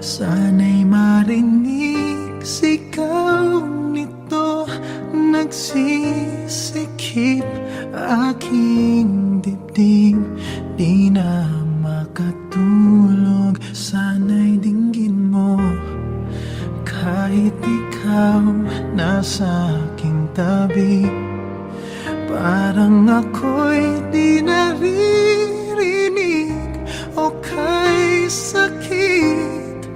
Sana'y marinig sigaw nito, nagsisikip aking dibdib. Di na makatulog, sana'y dinggin mo. Kahit ikaw nasa aking tabi, parang ako'y di naririnig o kay sakit.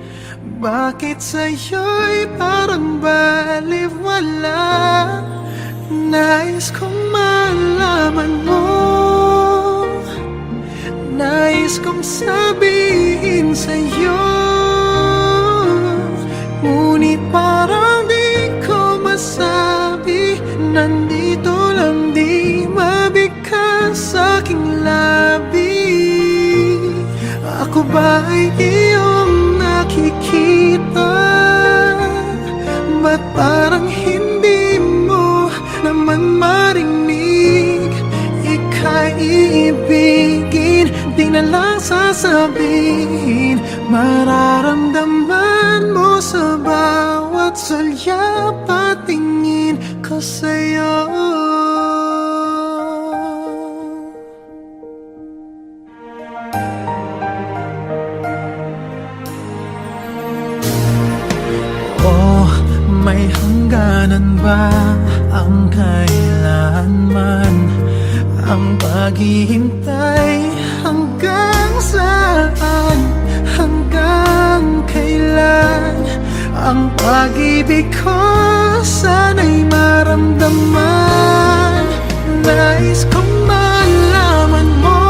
Bakit sa'yo'y parang baliwala? Nais kong malaman mo, nais kong sabihin sa'yo, ngunit parang di ko masabi. Nandito lang, di mabigkas aking labi. Ako ba ay iyong nakikita? Ba't parang hindi mo naman marinig? Ika'y iibigin, di na lang sasabihin. Mararamdaman mo sa bawat sulyap at tingin ko sa'yo. Oh, may hangganan ba ang kailanman? Ang paghihintay hanggang saan? Hanggang kailan? Ang pag-ibig ko sana'y maramdaman. Nais kong malaman mo,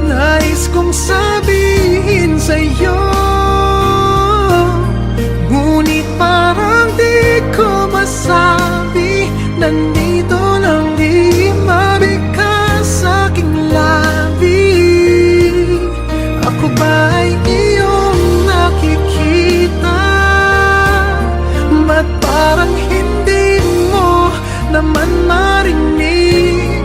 nais kong sabihin sa'yo, ngunit parang di ko masabi. Nandito lang, di mabigkas aking labi. Ako ba'y iyong nakikita? Ba't parang hindi mo naman marinig?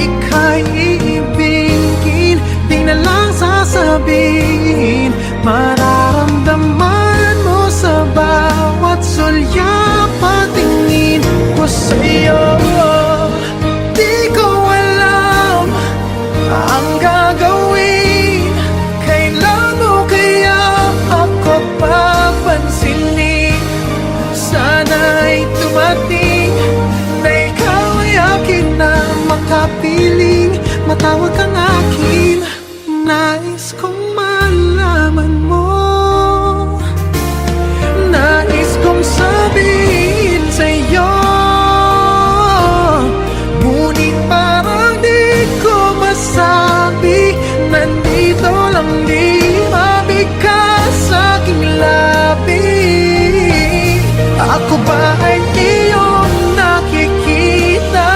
Ika'y iibigin, di na lang sasabihin. Mararamdaman mo sa bawat sulyap at tingin ko sa'yo. Di ko alam ang gagawin. Kailan mo kaya ako papansinin? Sana'y tumating na ikaw ay akin na makapiling. Matawag kang akin, nais kong malaman mo, nais kong sabihin sa'yo, ngunit parang di ko masabi. Nandito lang, di mabigkas aking labi. Ako ba ay iyong nakikita?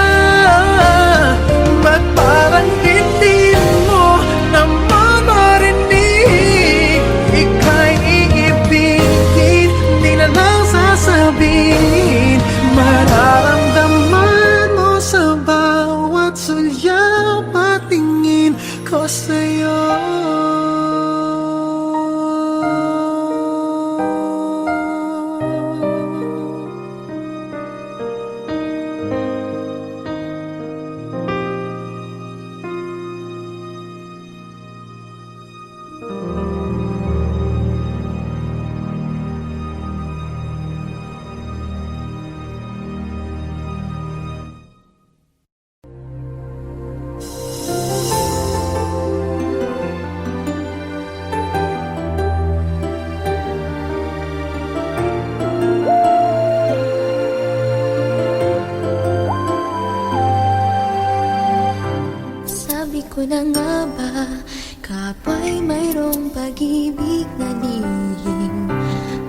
Ba't parang hindi mo naman marinig? Ika'y iibigin, di na lang sasabihin. Mararamdaman mo sa bawat sulyap at tingin ko sa'yo. Sabi ko na nga ba, kapwa'y mayroong pag-ibig na lihim.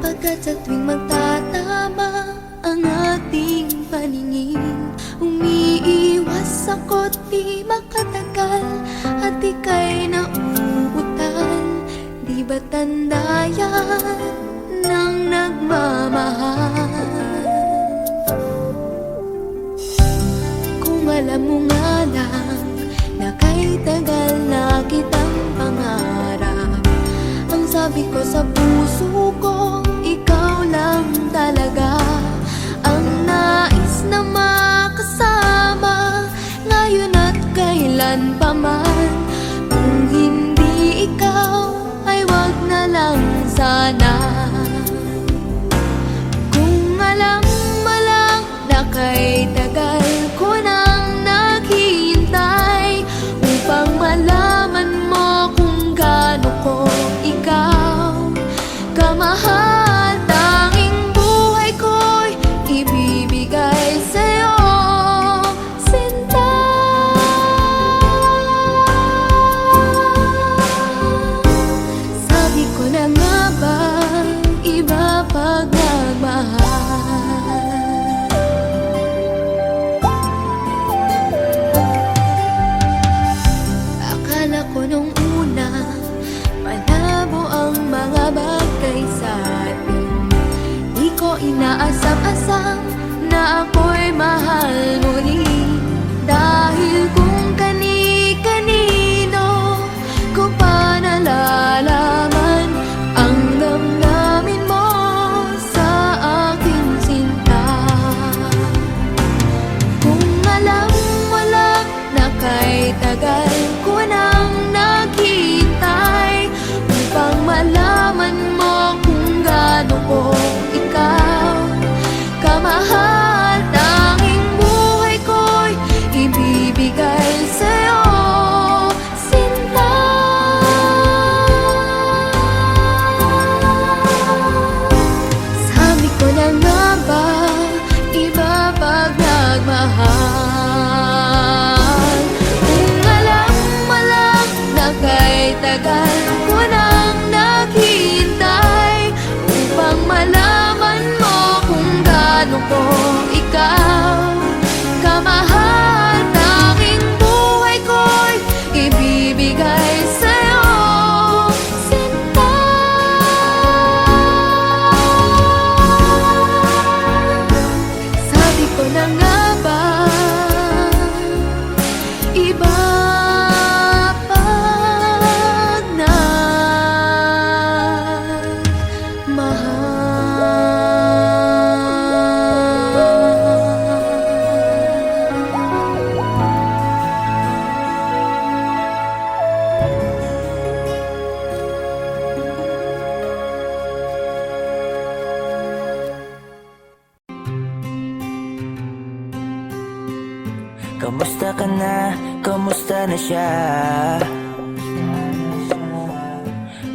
Pagkat sa tuwing magtatama ang ating paningin, umiiwas ako't di makatagal at ika'y nauutal. Di ba tanda yan ng nagmamahal? Kung alam mo nga lang pag nagmahal. Akala ko nung una malabo ang mga bagay sa atin. Di ko inaasam-asam na ako'y mahal muli. Dahil kung kani-kanino ko pa nalalaman ang damdamin mo sa aking sinta. Kung alam mo lang na kay tagal ko nang naghihintay upang malaman mo kung gaano ko ikaw kamahal. Tanging buhay ko'y ibibigay sa'yo, sinta. Sabi ko na nga ba, iba pag nagmahal. Kung alam mo lang na kay tagal ko nang naghihintay upang malaman mo kung gaano ko ikaw kamahal. Tanging buhay ko'y ibibigay sa'yo, sinta. Sabi ko na nga ba, iba pag Kamusta ka na? Kamusta na siya?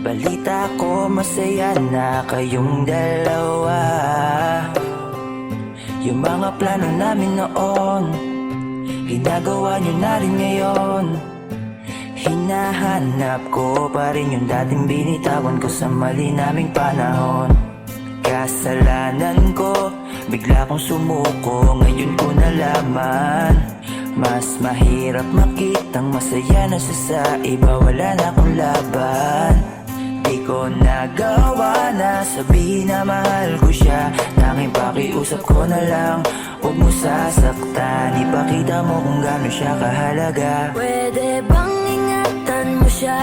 Balita ko masaya na kayong dalawa. Yung mga plano namin noon ginagawa nyo na rin ngayon. Hinahanap ko pa rin yung dating binitawan ko sa mali naming panahon. Kasalanan ko, bigla kong sumuko, ngayon ko nalaman. Mas mahirap makitang masaya na siya sa iba, wala na akong laban. Di ko nagawa na sabihin na mahal ko siya. Tanging pakiusap ko na lang, huwag mo sasaktan. Ipakita mo kung gaano siya kahalaga. Pwede bang ingatan mo siya?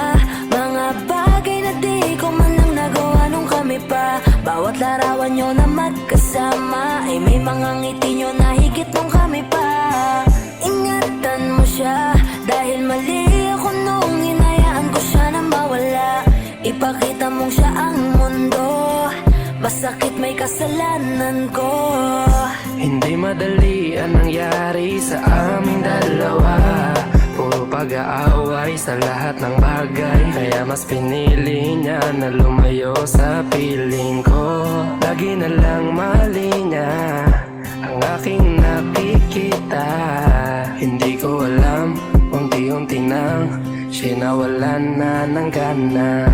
Mga bagay na di ko man lang nagawa nung kami pa. Bawat larawan nyo na magkasama ay may mga ngiti nyo na higit nung kami pa. Ingatan mo siya dahil mali ako nung hinayaan ko siya na mawala. Ipakita mong siya ang mundo, masakit may kasalanan ko. Hindi madali ang nangyari sa aming dalawa. Puro pag-aaway sa lahat ng bagay, kaya mas pinili niya na lumayo sa piling ko. Lagi na lang mali niya ang aking nakikita. Hindi ko alam, unti-unti nang siya nawalan na ng gana.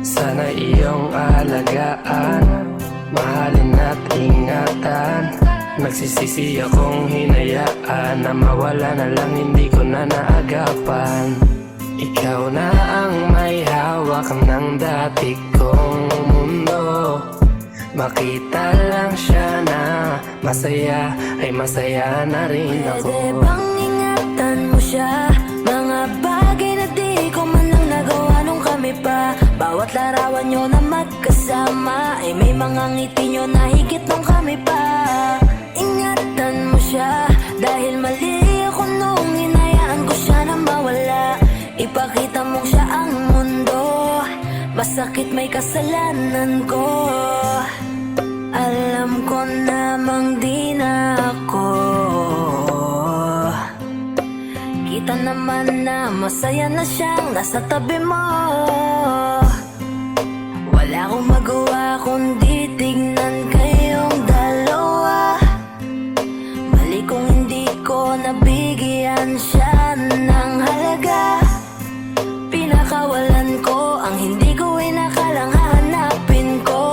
Sana iyong alagaan, mahalin at ingatan. Nagsisisi akong hinayaan na mawala na lang, hindi ko na naagapan. Ikaw na ang may hawak ng dati kong mundo. Makita lang siya na masaya, ay masaya na rin ako. Pwede bang ingatan mo siya? Mga bagay na di ko man lang nagawa nung kami pa. Bawat larawan nyo na magkasama ay may mga ngiti nyo na higit nung kami pa. Ingatan mo siya dahil mali ako nung hinayaan ko siya na mawala. Ipakita mong siya ang mundo, masakit may kasalanan ko. Alam ko namang di na ako. Kita naman na masaya na siyang nasa tabi mo. Wala akong magawa kundi tignan kayong dalawa. Mali kung hindi ko nabigyan siya ng halaga. Pinakawalan ko ang hindi ko inakalang hahanapin ko.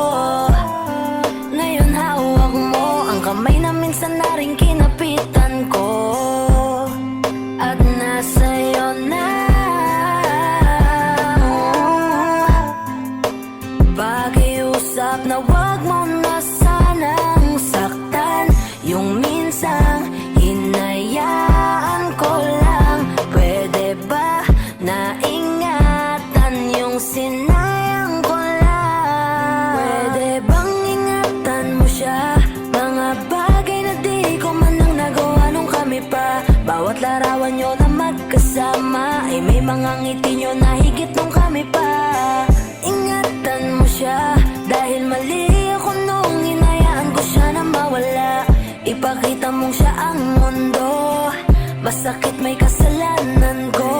minsan na rin kinapitan ko at nasa'yo na. Pakiusap na wag mo na sanang saktan. Yung minsang hinayaan ko lang. Pwede ba na ingatan yung sinayang ko lang? Pwede bang ingatan mo siya? Mga bagay na di ko man lang nagawa nung kami pa. Bawat larawan nyo na magkasama ay may mga ngiti nyo na higit nung kami pa. Ingatan mo siya dahil mali ako nung hinayaan ko siya na mawala. Ipakita mong siya ang mundo, masakit may kasalanan ko.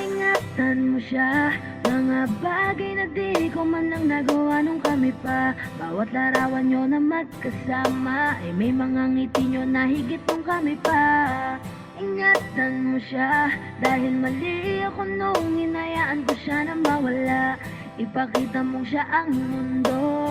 Ingatan mo siya, mga bagay na di ko man lang nagawa nung kami pa. Bawat larawan nyo na magkasama ay may mga ngiti nyo na higit nung kami pa. Ingatan mo siya dahil mali ako nung hinayaan ko siya na mawala. Ipakita mong siya ang mundo,